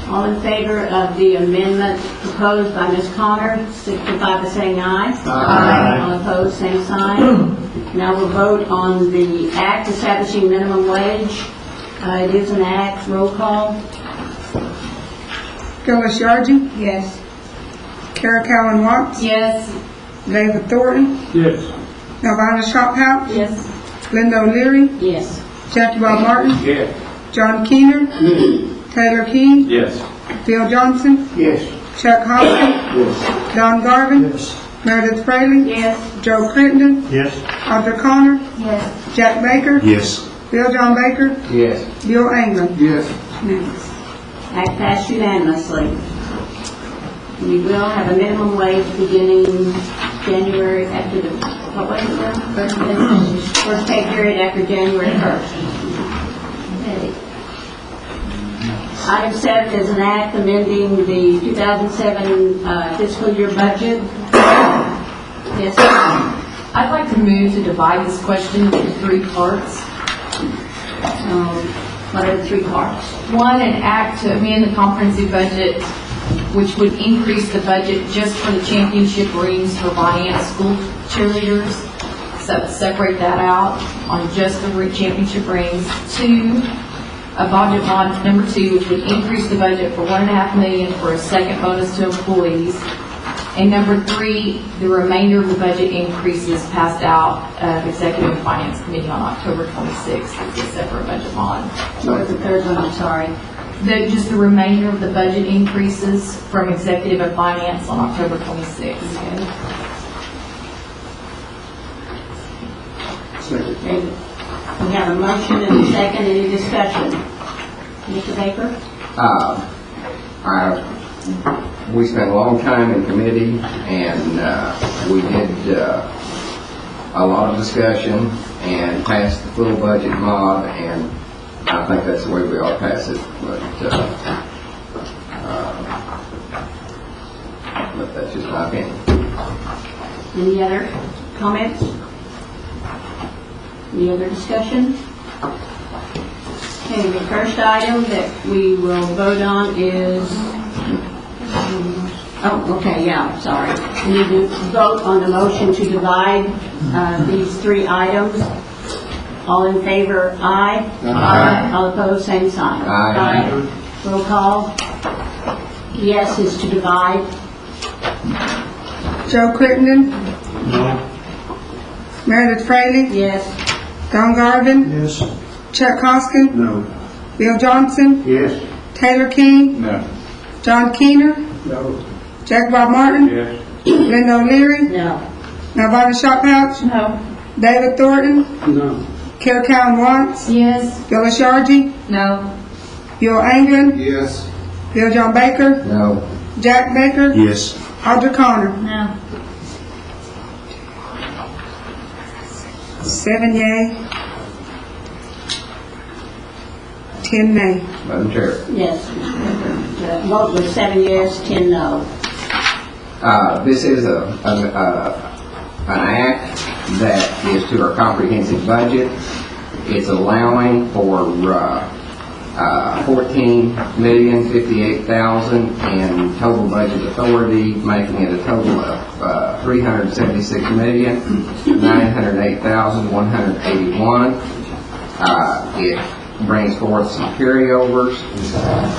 All in favor of the amendment proposed by Ms. Connor, signify by saying aye. Aye. All opposed, same sign. Now we'll vote on the act establishing minimum wage. It is an act. Roll call. Phyllis Yargy, Yes. Kara Cowan Watts, Yes. David Thornton, Yes. Nelvana Shophouse, Yes. Linda O'Leary, Yes. Jackie Bob Martin, Yes. John Keener, Taylor King, Yes. Bill Johnson, Yes. Chuck Hoskin, Yes. Don Garvin, Yes. Meredith Fraley, Yes. Joe Crittenden, Yes. Audra Connor, Yes. Jack Baker, Yes. Bill John Baker, Yes. Bill England. Yes. Act passed unanimously. We will have a minimum wage beginning January after the, what was it? First pay period after January 1st. Okay. Item 7 is an act amending the 2007 fiscal year budget. Yes. I'd like to move to divide this question into 3 parts. What are the 3 parts? One, an act to amend the comprehensive budget, which would increase the budget just for the championship rings for Bonnie Ann school cheerleaders. So separate that out on just the championship rings. 2, a budget bond number 2, which would increase the budget for $1.5 million for a second bonus to employees. And number 3, the remainder of the budget increases passed out of Executive and Finance Committee on October 26th. It's a separate budget bond. What was the third one? I'm sorry. Just the remainder of the budget increases from Executive and Finance on October 26th. Okay. We have a motion and a second. Any discussion? Mr. Baker? We spent a long time in committee, and we did a lot of discussion and passed the full budget mod, and I think that's the way we ought to pass it. But that's just my opinion. Any other comments? Any other discussion? Okay, the first item that we will vote on is, sorry. We need to vote on the motion to divide these 3 items. All in favor, aye. Aye. All opposed, same sign. Aye. Roll call. Yes is to divide. Joe Crittenden, No. Meredith Fraley, Yes. Don Garvin, Yes. Chuck Hoskin, No. Bill Johnson, Yes. Taylor King, No. John Keener, No. Jack Bob Martin, Yes. Linda O'Leary, No. Nelvana Shophouse, No. David Thornton, No. Carol Count Watts, Yes. Bill Shargy, No. Bill Angren, Yes. Bill John Baker, No. Jack Baker, Yes. Audrey Connor. No. 7 yea, 10 nay. Madam Chair. Yes. The vote was 7 yes, 10 no. This is an act that is to our comprehensive budget. It's allowing for $14,058,000 in total budget authority, making it a total of $376,908,181. It brings forth some carryovers,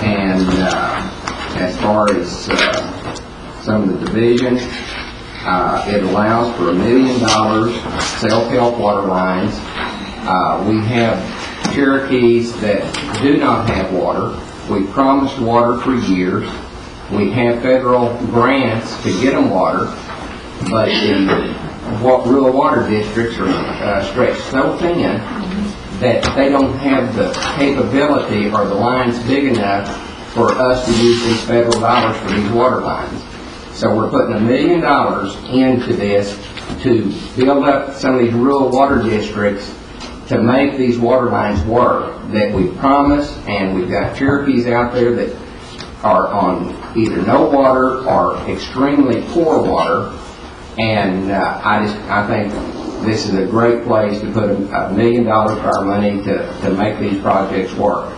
and as far as some of the divisions, it allows for $1 million self-help water lines. We have Cherokees that do not have water. We promised water for years. We have federal grants to get them water, but the rural water districts are stretched so thin that they don't have the capability or the lines big enough for us to use these federal dollars for these water lines. So we're putting $1 million into this to build up some of these rural water districts to make these water lines work that we promised, and we've got Cherokees out there that are on either no water or extremely poor water, and I think this is a great place to put $1 million of our money to make these projects work.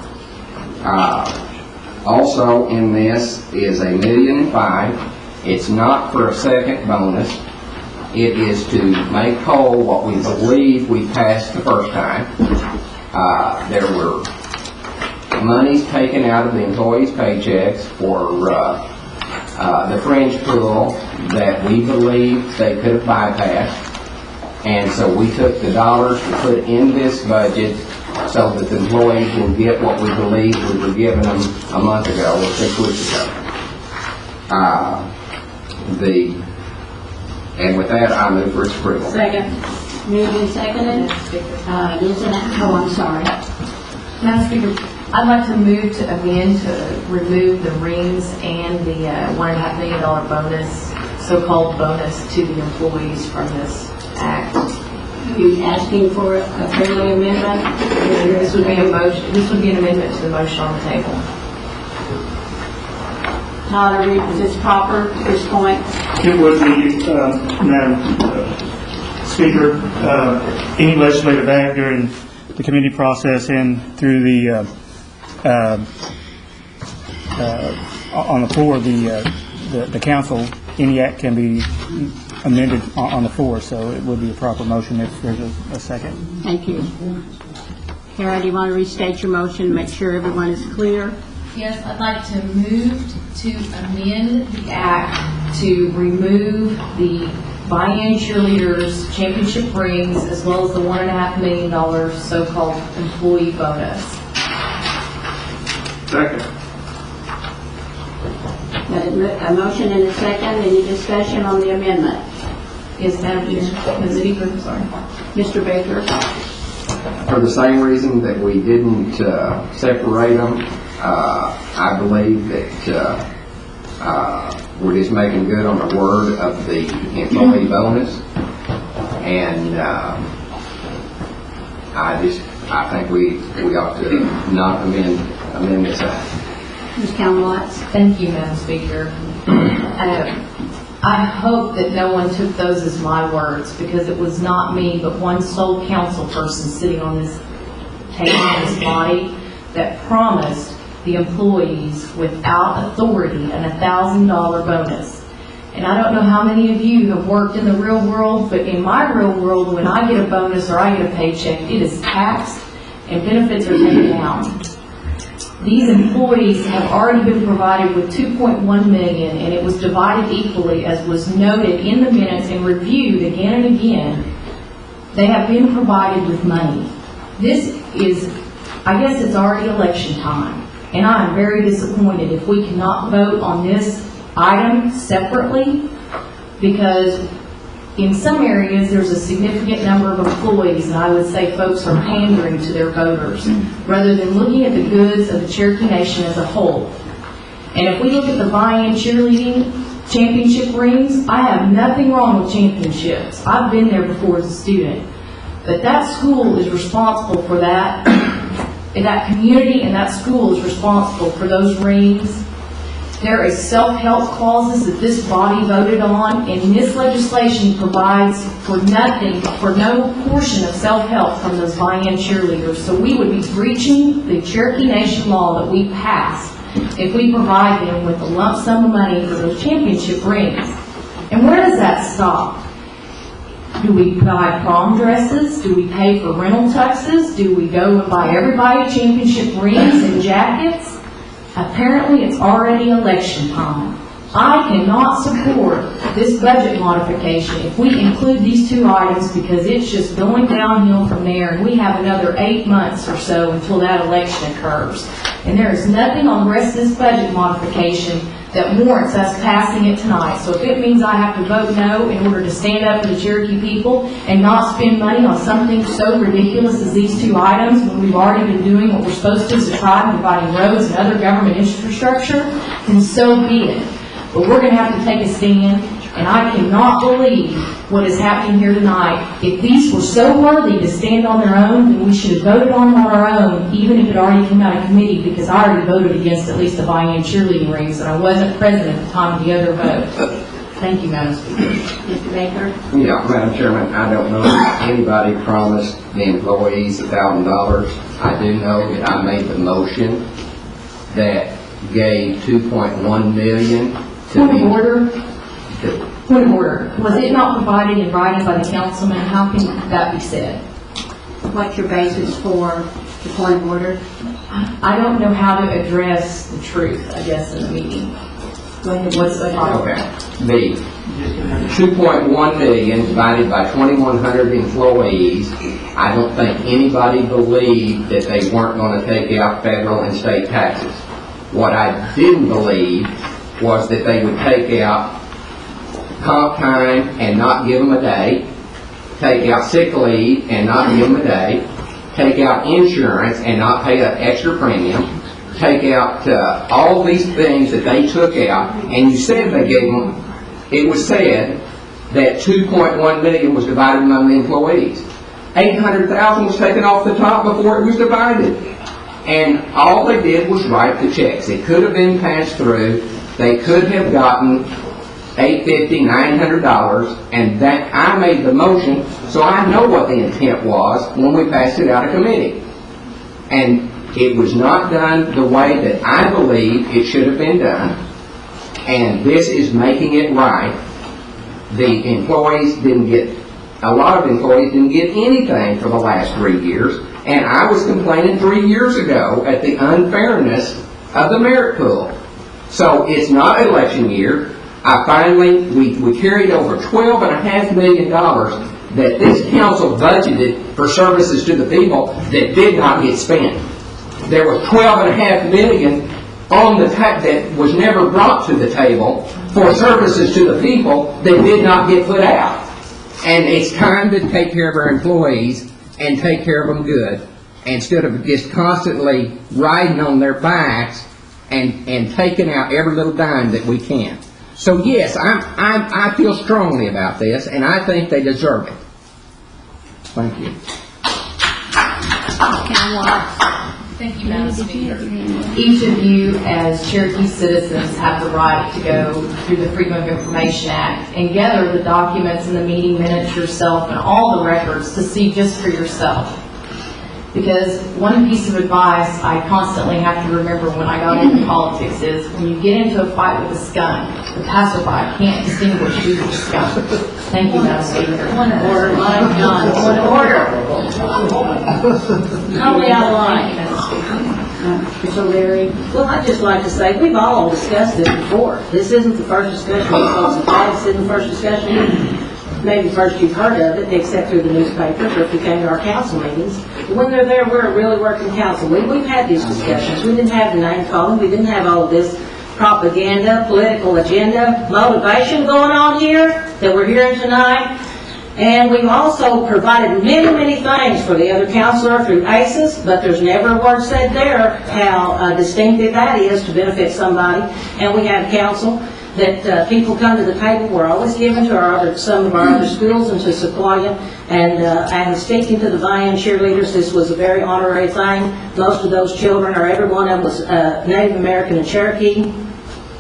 Also in this is $1.5 million. It's not for a second bonus. It is to make whole what we believe we passed the first time. There were monies taken out of the employees' paychecks for the fringe pool that we believed they could have bypassed. And so we took the dollars to put in this budget so that the employees will get what we believed we were giving them a month ago or 6 weeks ago. And with that, I move for its approval. Second. Moved and seconded. I'm sorry. Madam Speaker, I'd like to move to amend to remove the rings and the $1.5 million bonus, so-called bonus to the employees from this act. Are you asking for a friendly amendment? This would be a motion. This would be an amendment to the motion on the table. Tyler, is this proper at this point? It would be, Madam Speaker, any legislative act during the committee process and through the, on the floor of the council, any act can be amended on the floor, so it would be a proper motion if there's a second. Thank you. Kara, do you want to restate your motion, make sure everyone is clear? Yes, I'd like to move to amend the act to remove the buy-in cheerleaders championship rings as well as the $1.5 million so-called employee bonus. Second. Got a motion and a second. Any discussion on the amendment? Yes, Madam Speaker, sorry. Mr. Baker? For the same reason that we didn't separate them, I believe that we're just making good on the word of the employee bonus, and I think we ought to not amend this act. Ms. Watts? Thank you, Madam Speaker. I hope that no one took those as my words, because it was not me, but one sole council person sitting on this table in this body that promised the employees without authority an $1,000 bonus. And I don't know how many of you have worked in the real world, but in my real world, when I get a bonus or I get a paycheck, it is taxed and benefits are taken down. These employees have already been provided with $2.1 million, and it was divided equally, as was noted in the minutes and reviewed again and again. They have been provided with money. This is, I guess it's already election time, and I am very disappointed if we cannot vote on this item separately, because In some areas, there's a significant number of employees, and I would say folks are pandering to their voters, rather than looking at the goods of the Cherokee Nation as a whole. And if we look at the buy-in cheerleading championship rings, I have nothing wrong with championships. I've been there before as a student. But that school is responsible for that, and that community and that school is responsible for those rings. There are self-help clauses that this body voted on, and this legislation provides for nothing, for no portion of self-help from those buy-in cheerleaders. So we would be breaching the Cherokee Nation law that we passed if we provide them with a lump sum of money for those championship rings. And where does that stop? Do we buy prom dresses? Do we pay for rental tuxes? Do we go and buy everybody championship rings and jackets? Apparently, it's already election time. I cannot support this budget modification if we include these two items, because it's just going downhill from there, and we have another 8 months or so until that election occurs. And there is nothing on the rest of this budget modification that warrants us passing it tonight. So if it means I have to vote no in order to stand up for the Cherokee people and not spend money on something so ridiculous as these two items, when we've already been doing what we're supposed to as a tribe, providing roads and other government infrastructure, then so be it. But we're going to have to take a stand, and I cannot believe what is happening here tonight. If these were so worthy to stand on their own, then we should have voted on them on our own, even if it already came out of committee, because I already voted against at least the buy-in cheerleading rings, and I wasn't present at the time of the other vote. Thank you, Madam Speaker. Mr. Baker? Yeah, Madam Chairman, I don't know if anybody promised the employees $1,000. I do know that I made the motion that gave $2.1 million to Point of order. Point of order. Was it not provided in writing by the councilman? How can that be said? What's your basis for the point of order? I don't know how to address the truth, I guess, in the meeting. What's the Okay. The 2.1 million divided by 2,100 employees, I don't think anybody believed that they weren't going to take out federal and state taxes. What I didn't believe was that they would take out comp time and not give them a day, take out sick leave and not give them a day, take out insurance and not pay an extra premium, take out all these things that they took out, and you said they gave them, it was said that 2.1 million was divided among the employees. 800,000 was taken off the top before it was divided. And all they did was write the checks. It could have been passed through. They could have gotten $850, $900, and that I made the motion, so I know what the intent was when we passed it out of committee. And it was not done the way that I believe it should have been done, and this is making it right. The employees didn't get, a lot of employees didn't get anything for the last 3 years, and I was complaining 3 years ago at the unfairness of the merit pool. So it's not election year. We carried over $12.5 million that this council budgeted for services to the people that did not get spent. There was $12.5 million on the that was never brought to the table for services to the people that did not get put out. And it's time to take care of our employees and take care of them good, instead of just constantly riding on their backs and taking out every little dime that we can. So yes, I feel strongly about this, and I think they deserve it. Thank you. Thank you, Madam Speaker. Each of you, as Cherokee citizens, have the right to go through the Freedom of Information Act and gather the documents and the meeting minutes yourself and all the records to see just for yourself. Because one piece of advice I constantly have to remember when I got into politics is, when you get into a fight with a skunk, the passerby can't distinguish who's the skunk. Thank you, Madam Speaker. Point of order, John. Point of order. Totally out of line. Mr. O'Leary. Well, I'd just like to say, we've all discussed this before. This isn't the first discussion we've had. This isn't the first discussion, maybe the first you've heard of it, except through the newspapers or if you came to our council meetings. When they're there, we're a really working council. We've had these discussions. We didn't have the name calling. We didn't have all of this propaganda, political agenda, motivation going on here. that we're hearing tonight. And we've also provided many, many things for the other counselor through ACES, but there's never a word said there how distinctive that is to benefit somebody. And we have counsel that people come to the table. We're always giving to some of our other schools and to Sequoia. And speaking to the Vian cheerleaders, this was a very honorary thing. Most of those children, or every one of them, was Native American and Cherokee.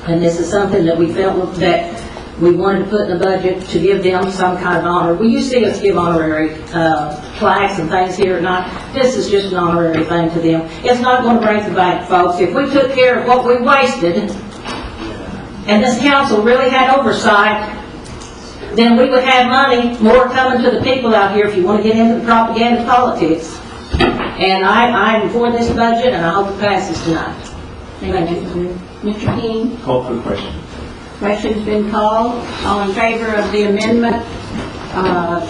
And this is something that we felt that we wanted to put in the budget to give them some kind of honor. Well, you see us give honorary plaques and things here at night. This is just an honorary thing to them. It's not going to break the bank, folks. If we took care of what we wasted, and this council really had oversight, then we would have money more coming to the people out here if you want to get into the propaganda politics. And I'm for this budget, and I hope it passes tonight. Thank you. Mr. King? Call for the question. Question's been called. All in favor of the amendment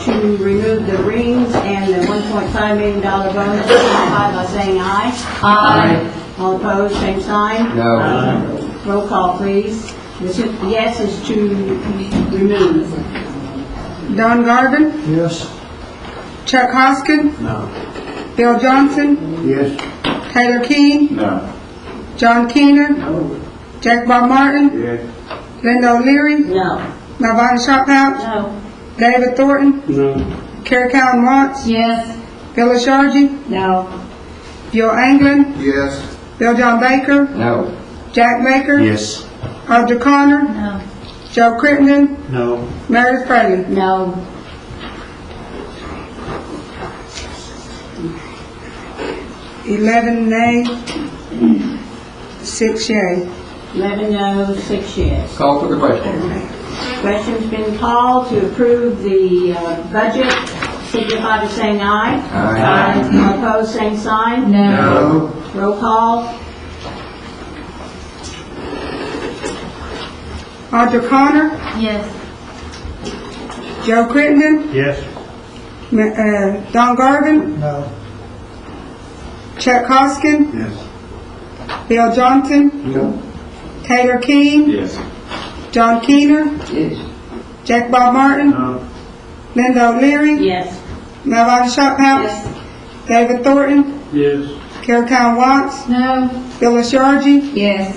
to remove the rings and the $1.5 million bonus, signify by saying aye. Aye. All opposed, same sign. No. Roll call, please. The yes is to remove. Don Garvin, Yes. Chuck Hoskin, No. Bill Johnson, Yes. Taylor Keene, No. John Keener, Jack Bob Martin, Yes. Linda O'Leary, No. Melvina Shophouse, No. David Thornton, No. Carrie Cowan Watts, Yes. Phyllis Shargey, No. Bill Anglin, Yes. Bill John Baker, No. Jack Baker, Yes. Audra Connor, No. Joe Crittenden, No. Meredith Fraley. No. Eleven nay, 6 yea. 11 no, 6 yes. Call for the question. Question's been called to approve the budget, signify by saying aye. Aye. All opposed, same sign. No. Roll call. Audra Connor, Yes. Joe Crittenden, Yes. Don Garvin, No. Chuck Hoskin, Yes. Bill Johnson, No. Taylor Keene, Yes. John Keener, Yes. Jack Bob Martin, No. Linda O'Leary, Yes. Melvina Shophouse, David Thornton, Yes. Carrie Cowan Watts, No. Phyllis Shargey, Yes.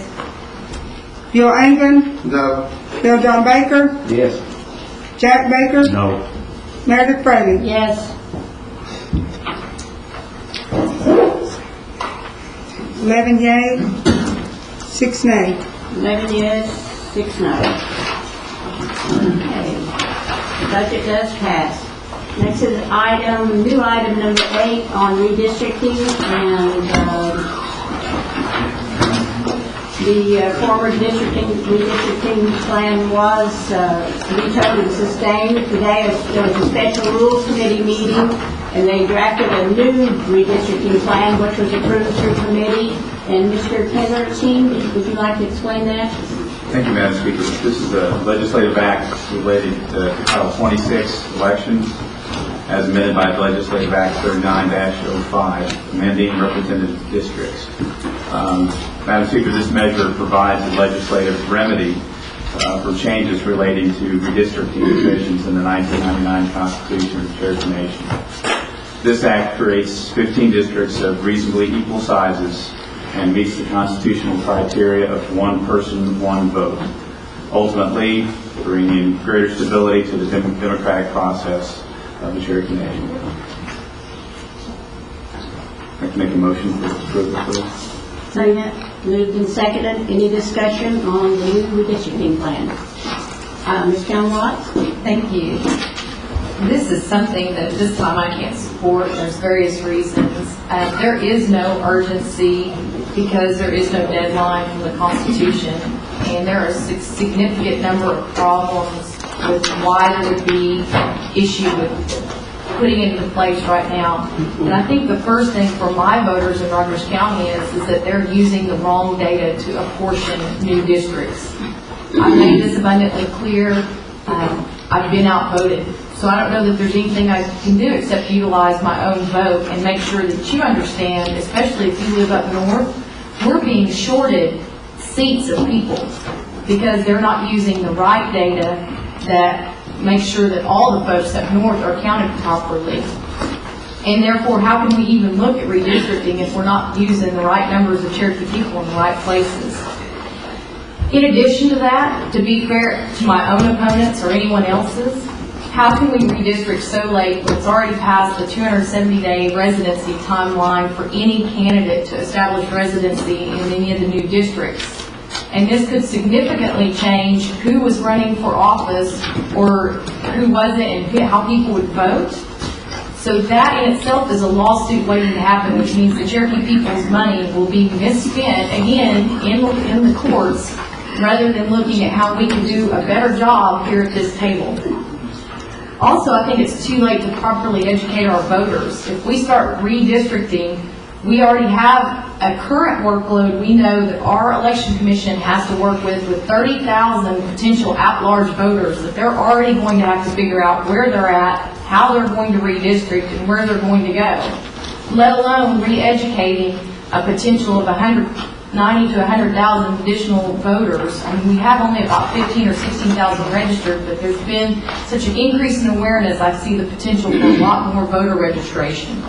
Bill Anglin, No. Bill John Baker, Yes. Jack Baker, No. Meredith Fraley. Yes. 11 yea, 6 nay. 11 yes, 6 no. Okay. The budget does pass. Next is new item number 8 on redistricting, and the former redistricting plan was vetoed and sustained. Today there was a special rules committee meeting, and they drafted a new redistricting plan, which was approved through committee. And Mr. Kennerty, would you like to explain that? Thank you, Madam Speaker. This is a legislative act related to Title 26 elections, as amended by Legislative Act 39-05, amending representative districts. Madam Speaker, this measure provides a legislative remedy for changes relating to redistricting provisions in the 1999 Constitution of the Cherokee Nation. This act creates 15 districts of reasonably equal sizes and meets the constitutional criteria of one person, one vote, ultimately bringing greater stability to the democratic process of the Cherokee Nation. I'd like to make a motion for approval, please. Second. Moved and seconded. Any discussion on the new redistricting plan? Ms. John Watts? Thank you. This is something that at this time I can't support. There's various reasons. There is no urgency because there is no deadline from the Constitution, and there are a significant number of problems with why there would be issue with putting it into place right now. And I think the first thing for my voters in Rogers County is that they're using the wrong data to apportion new districts. I made this abundantly clear. I've been outvoted. So I don't know that there's anything I can do except utilize my own vote and make sure that you understand, especially if you live up north, we're being shorted seats of people because they're not using the right data that make sure that all the folks up north are counted properly. And therefore, how can we even look at redistricting if we're not using the right numbers of Cherokee people in the right places? In addition to that, to be fair to my own opponents or anyone else's, how can we redistrict so late when it's already past the 270-day residency timeline for any candidate to establish residency in any of the new districts? And this could significantly change who was running for office or who wasn't and how people would vote. So that in itself is a lawsuit waiting to happen, which means the Cherokee people's money will be misspent again in the courts rather than looking at how we can do a better job here at this table. Also, I think it's too late to properly educate our voters. If we start redistricting, we already have a current workload we know that our election commission has to work with 30,000 potential at-large voters that they're already going to have to figure out where they're at, how they're going to redistrict, and where they're going to go, let alone re-educating a potential of 90 to 100,000 additional voters. I mean, we have only about 15 or 16,000 registered, but there's been such an increase in awareness, I see the potential for a lot more voter registration.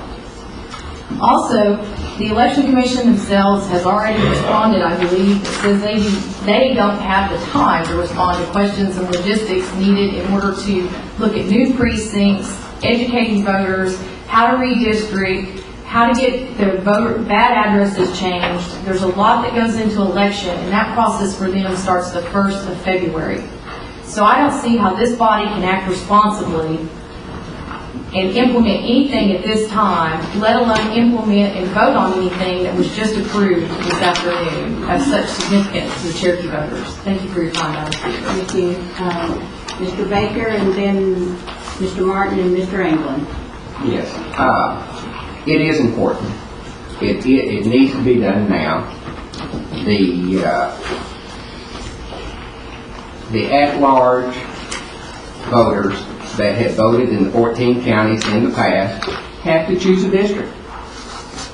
Also, the Election Commission themselves has already responded, I believe, that says they don't have the time to respond to questions and logistics needed in order to look at new precincts, educating voters, how to redistrict, how to get their bad addresses changed. There's a lot that goes into election, and that process for them starts the 1st of February. So I don't see how this body can act responsibly and implement anything at this time, let alone implement and vote on anything that was just approved this afternoon of such significance to the Cherokee voters. Thank you for your time, Madam Speaker. Thank you. Mr. Baker, and then Mr. Martin and Mr. England. Yes. It is important. It needs to be done now. The at-large voters that have voted in the 14 counties in the past have to choose a district.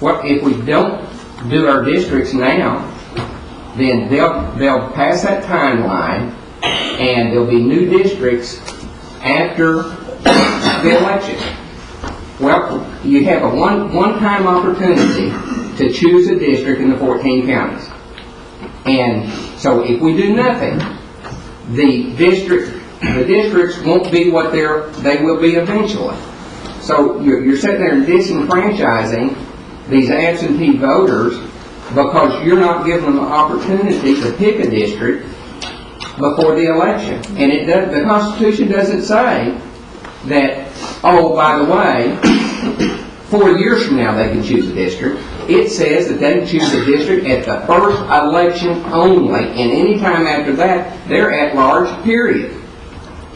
Well, if we don't do our districts now, then they'll pass that timeline and there'll be new districts after the election. Well, you have a one-time opportunity to choose a district in the 14 counties. And so if we do nothing, the districts won't be what they will be eventually. So you're sitting there and disenfranchising these absentee voters because you're not giving them an opportunity to pick a district before the election. And the Constitution doesn't say that, oh, by the way, 4 years from now they can choose a district. It says that they can choose a district at the first election only, and any time after that, they're at large, period.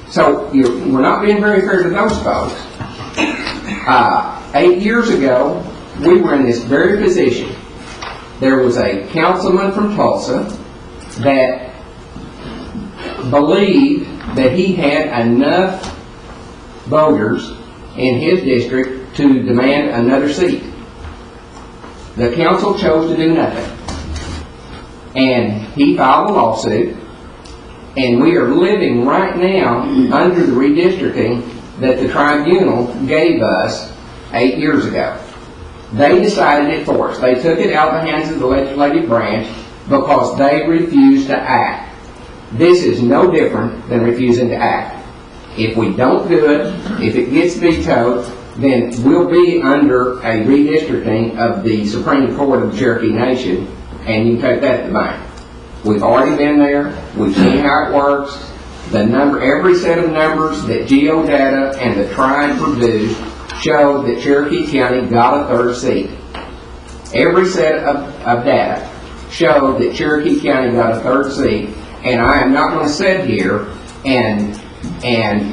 So we're not being very fair to those folks. 8 years ago, we were in this very position. There was a councilman from Tulsa that believed that he had enough voters in his district to demand another seat. The council chose to do nothing. And he filed a lawsuit, and we are living right now under the redistricting that the tribunal gave us 8 years ago. They decided it for us. They took it out of the hands of the legislative branch because they refused to act. This is no different than refusing to act. If we don't do it, if it gets vetoed, then we'll be under a redistricting of the Supreme Court of the Cherokee Nation, and you can take that to the bank. We've already been there. We've seen how it works. Every set of numbers that geodata and the tribe produced show that Cherokee County got a third seat. Every set of data showed that Cherokee County got a third seat, and I am not going to sit here and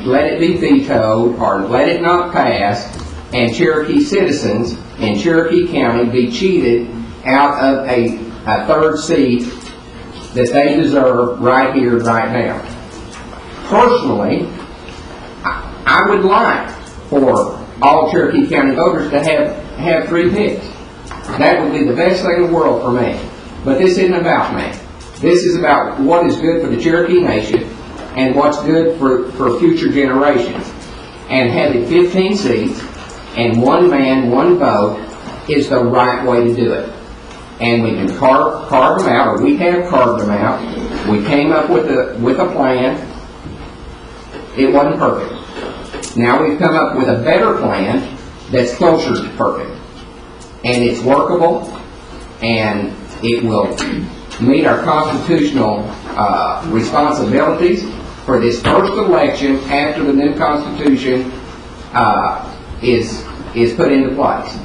let it be vetoed or let it not pass and Cherokee citizens in Cherokee County be cheated out of a third seat that they deserve right here, right now. Personally, I would like for all Cherokee County voters to have 3 picks. That would be the best thing in the world for me. But this isn't about me. This is about what is good for the Cherokee Nation. and what's good for future generations. And having 15 seats and one man, one vote is the right way to do it. And we can carve them out, or we have carved them out. We came up with a plan. It wasn't perfect. Now we've come up with a better plan that's closer to perfect. And it's workable, and it will meet our constitutional responsibilities for this first election after the new Constitution is put into place.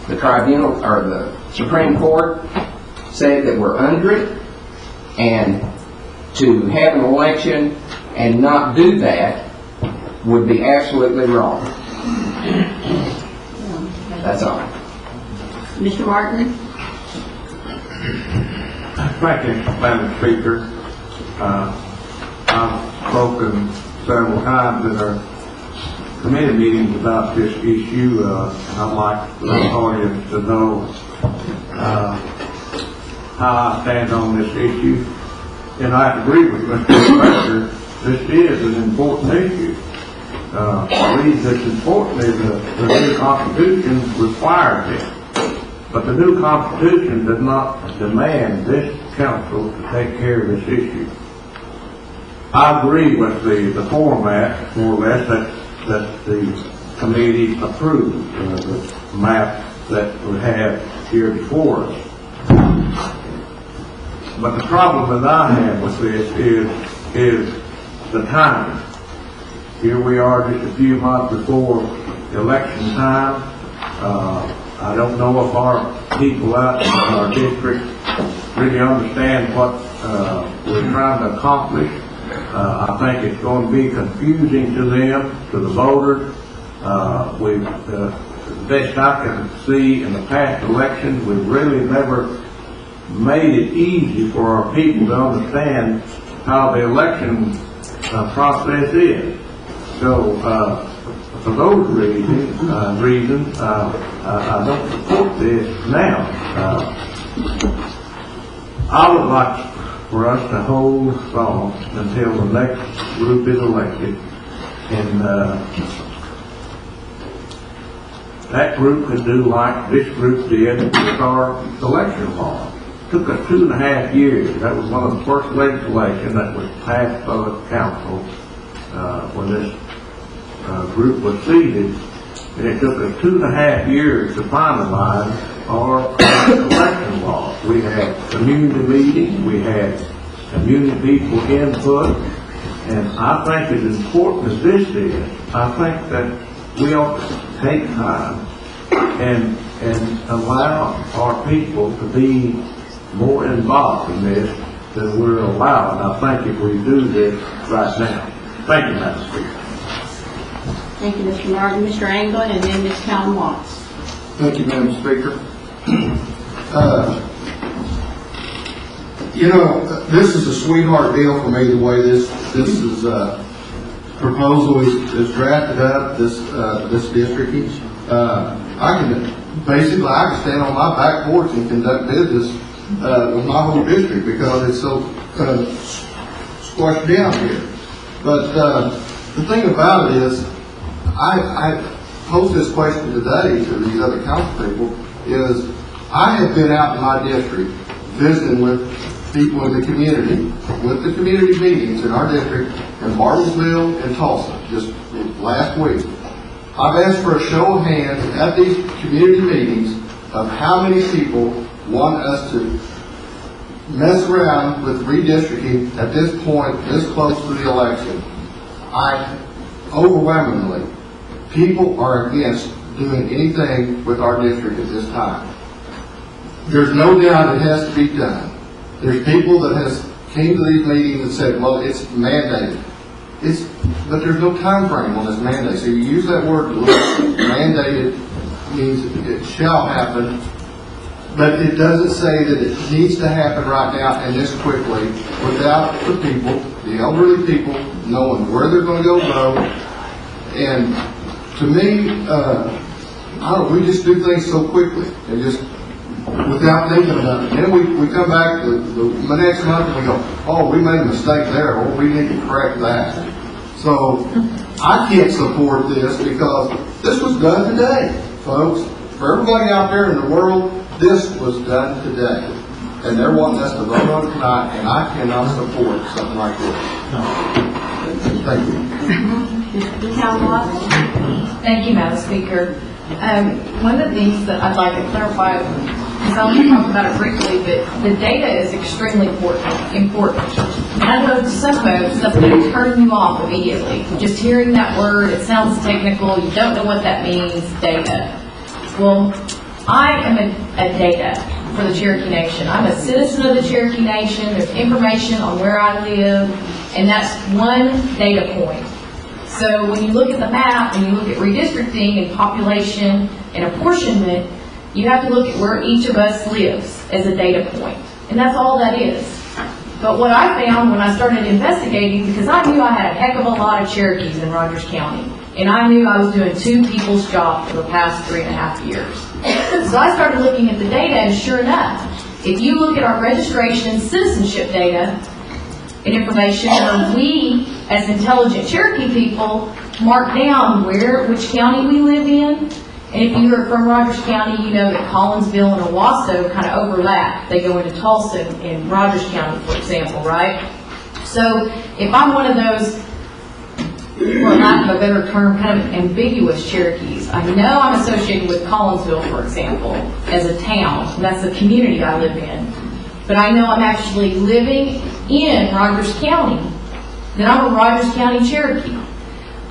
The tribunal, or the Supreme Court, said that we're under it, and to have an election and not do that would be absolutely wrong. That's all. Mr. Martin? Thank you, Madam Speaker. I've spoken several times in our committee meetings about this issue. I'd like the audience to know how I stand on this issue. And I agree with Mr. Inspector, this is an important issue. The reason it's important is the new Constitution requires it. But the new Constitution does not demand this council to take care of this issue. I agree with the format, more or less, that the committee approved, the map that we have here before us. But the problem that I have with this is the timing. Here we are just a few months before election time. I don't know if our people out in our district really understand what we're trying to accomplish. I think it's going to be confusing to them, to the voters. The best I can see in the past elections, we've really never made it easy for our people to understand how the election process is. So, for those reasons, I don't support this now. I would like for us to hold off until the next group is elected, and that group could do like this group did with our election law. It took us 2.5 years. That was one of the first legislation that was passed by the council when this group was seated, and it took us 2.5 years to finalize our election law. We had community meetings, we had community people input, and I think as important as this is, I think that we ought to take time and allow our people to be more involved in this than we're allowed. I think if we do this right now. Thank you, Madam Speaker. Thank you, Mr. Martin. Mr. Anglin, and then Ms. Callan Watts. Thank you, Madam Speaker. This is a sweetheart deal for me, the way this is proposal is drafted up, this districting. I can stand on my back porch and conduct business with my whole district because it's so squashed down here. But the thing about it is, I posed this question today to these other council people, is I have been out in my district visiting with people in the community, with the community meetings in our district in Bartlesville and Tulsa just last week. I've asked for a show of hands at these community meetings of how many people want us to mess around with redistricting at this point, this close to the election. Overwhelmingly, people are against doing anything with our district at this time. There's no doubt it has to be done. There's people that came to these meetings and said, well, it's mandated. But there's no time frame on this mandate. So you use that word, mandated means it shall happen, but it doesn't say that it needs to happen right now and this quickly without the people, the elderly people, knowing where they're going to go vote. And to me, we just do things so quickly and just without thinking about it. Then we come back the next month and we go, oh, we made a mistake there, or we need to correct that. So I can't support this because this was done today, folks. For everybody out there in the world, this was done today. And they're wanting us to vote on it tonight, and I cannot support something like this. Thank you. Thank you, Madam Speaker. One of the things that I'd like to clarify, because I only talked about it briefly, but the data is extremely important. And I know to some folks, that's going to turn you off immediately. Just hearing that word, it sounds technical, you don't know what that means, data. Well, I am a data for the Cherokee Nation. I'm a citizen of the Cherokee Nation. There's information on where I live, and that's one data point. So when you look at the map and you look at redistricting and population and apportionment, you have to look at where each of us lives as a data point. And that's all that is. But what I found when I started investigating, because I knew I had a heck of a lot of Cherokees in Rogers County, and I knew I was doing two people's job for the past 3.5 years. So I started looking at the data, and sure enough, if you look at our registration citizenship data and information, we, as intelligent Cherokee people, mark down which county we live in. And if you are from Rogers County, you know that Collinsville and Owasso kind of overlap. They go into Tulsa and Rogers County, for example, right? So if I'm one of those, for lack of a better term, kind of ambiguous Cherokees, I know I'm associated with Collinsville, for example, as a town. And that's the community I live in. But I know I'm actually living in Rogers County. Then I'm a Rogers County Cherokee.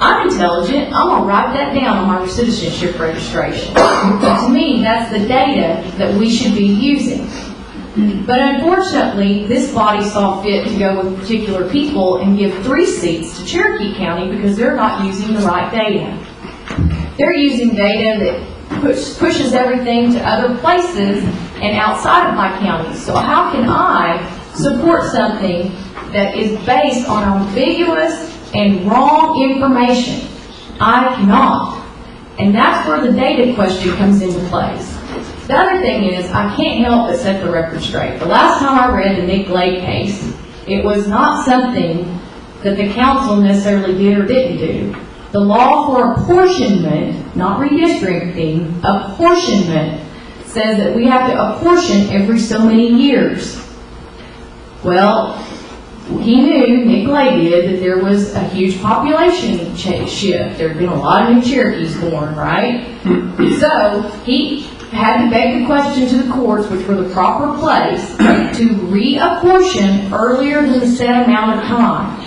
I'm intelligent. I'm going to write that down on my citizenship registration. To me, that's the data that we should be using. But unfortunately, this body saw fit to go with particular people and give 3 seats to Cherokee County because they're not using the right data. They're using data that pushes everything to other places and outside of my county. So how can I support something that is based on ambiguous and wrong information? I cannot. And that's where the data question comes into place. The other thing is, I can't help but set the record straight. The last time I read the Nick Glade case, it was not something that the council necessarily did or didn't do. The law for apportionment, not redistricting, apportionment, says that we have to apportion every so many years. Well, he knew, Nick Glade did, that there was a huge population shift. There had been a lot of new Cherokees born, right? So he had to beg the question to the courts, which were the proper place, to reapportion earlier than the set amount of time.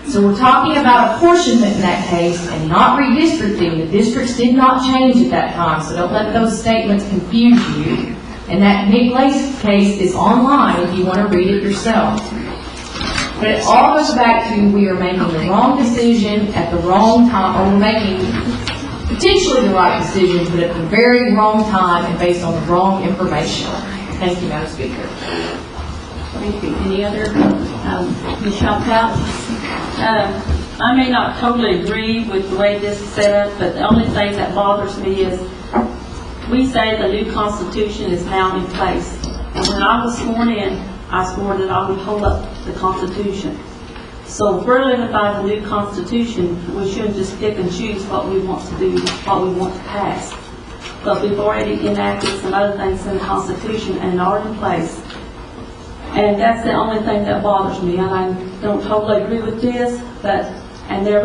So we're talking about apportionment in that case and not redistricting. The districts did not change at that time, so don't let those statements confuse you. And that Nick Glade case is online if you want to read it yourself. But it all goes back to we are making the wrong decision at the wrong time, or we're making potentially the right decision, but at the very wrong time and based on the wrong information. Thank you, Madam Speaker. Thank you. Any other? Michelle Couch? I may not totally agree with the way this is set up, but the only thing that bothers me is we say the new Constitution is now in place. And when I was sworn in, I swore that I would hold up the Constitution. So if we're living by the new Constitution, we shouldn't just pick and choose what we want to do, what we want to pass. But we've already enacted some other things in the Constitution and are in place. And that's the only thing that bothers me. And I don't totally agree with this, and there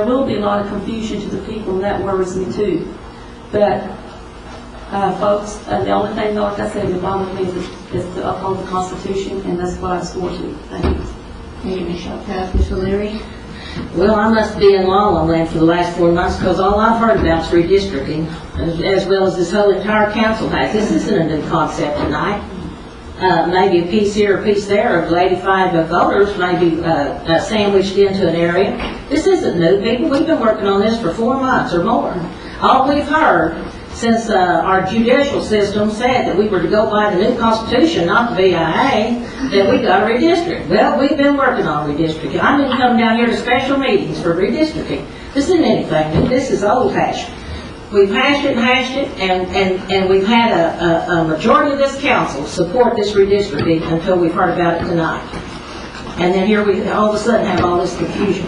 will be a lot of confusion to the people, and that worries me too. But folks, the only thing, like I said, that bothers me is to uphold the Constitution, and that's what I swore to. Thank you. Thank you, Michelle Couch. Ms. O'Leary? Well, I must be in La La Land for the last 4 months because all I've heard about is redistricting, as well as this whole entire council has. This isn't a new concept tonight. Maybe a piece here, a piece there of 85 voters, maybe sandwiched into an area. This isn't new, people. We've been working on this for 4 months or more. All we've heard since our judicial system said that we were to go by the new Constitution, not the BIA, that we got to redistrict. Well, we've been working on redistricting. I didn't come down here to special meetings for redistricting. This isn't anything new. This is old fashioned. We've hashed it, and we've had a majority of this council support this redistricting until we've heard about it tonight. And then here we all of a sudden have all this confusion.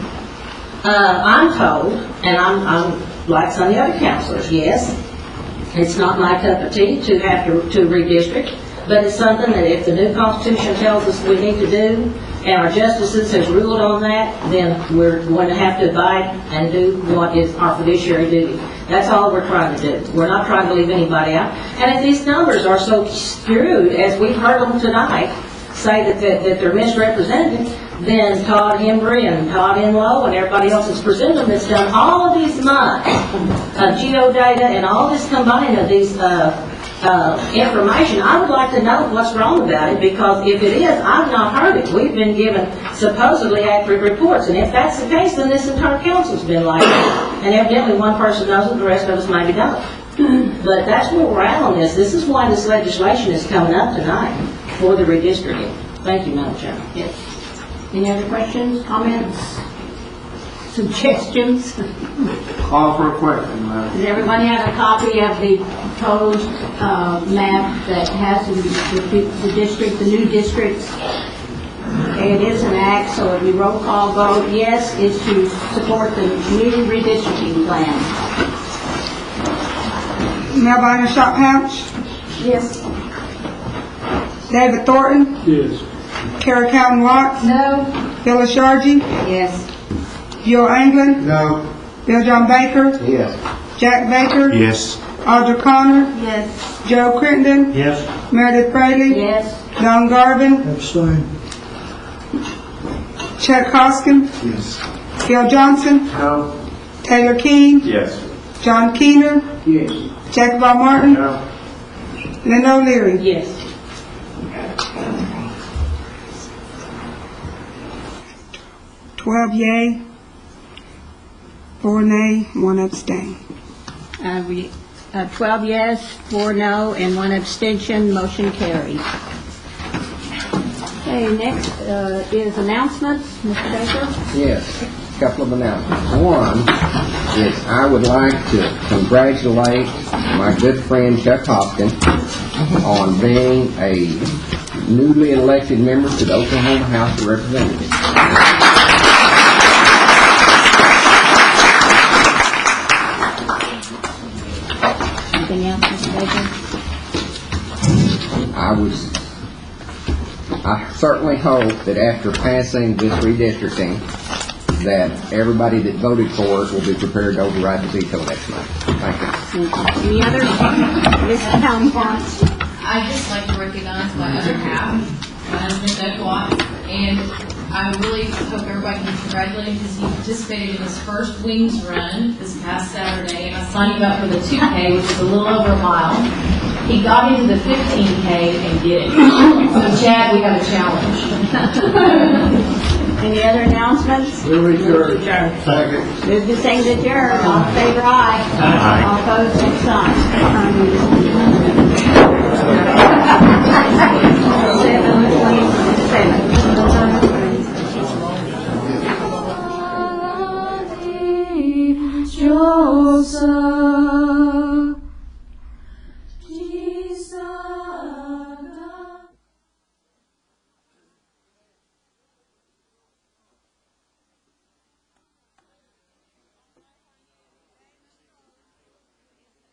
I'm told, and I'm like some of the other councilors, yes, it's not my cup of tea to have to redistrict, but it's something that if the new Constitution tells us we need to do, and our justices has ruled on that, then we're going to have to abide and do what is our fiduciary duty. That's all we're trying to do. We're not trying to leave anybody out. And if these numbers are so skewed, as we've heard them tonight, say that they're misrepresented, then Todd Hembry and Todd Enlow and everybody else that's presented them that's done all of these months of geodata and all this combining of these information, I would like to know what's wrong about it, because if it is, I've not heard it. We've been given supposedly accurate reports, and if that's the case, then this entire council's been like that. And evidently one person knows it, the rest of us maybe don't. But that's where we're at on this. This is why this legislation is coming up tonight for the redistricting. Thank you, Madam Chairman. Yes. Any other questions, comments, suggestions? Call for a question, Madam. Does everybody have a copy of the proposed map that has the district, the new districts? Okay, it is an act, so it'll be roll call vote. Yes is to support the new redistricting plan. Melvina Shop House, Yes. David Thornton, Yes. Carrie Calvin Watts, No. Phyllis Shargey, Yes. Bill England, No. Bill John Baker, Yes. Jack Baker, Yes. Audra Connor, Yes. Joe Crittenden, Yes. Meredith Braley, Yes. Don Garvin, Abstain. Chuck Hoskin, Yes. Bill Johnson, No. Taylor King, Yes. John Keener, Yes. Jackie Bob Martin, No. Linda O'Leary. Yes. 12 yea, 4 nay, 1 abstain. 12 yes, 4 no, and 1 abstention. Motion carries. Okay, next is announcements. Mr. Baker? Yes, a couple of announcements. One is I would like to congratulate my good friend Chuck Hopkins on being a newly elected member to the Oklahoma House of Representatives. Anything else, Mr. Baker? I certainly hope that after passing this redistricting, that everybody that voted for it will be prepared to override the veto next month. Thank you. Any other? Ms. Helm? I'd just like to recognize my other half, my husband Doug Watts, and I really hope everybody can congratulate him because he participated in his first wings run this past Saturday, and I signed him up for the 2K, which is a little over a mile. He got into the 15K and did it. So Chad, we have a challenge. Any other announcements? Move adjourned. Second. Move to same to adjourn. All in favor, aye. Aye. All opposed, same sign. 7:27.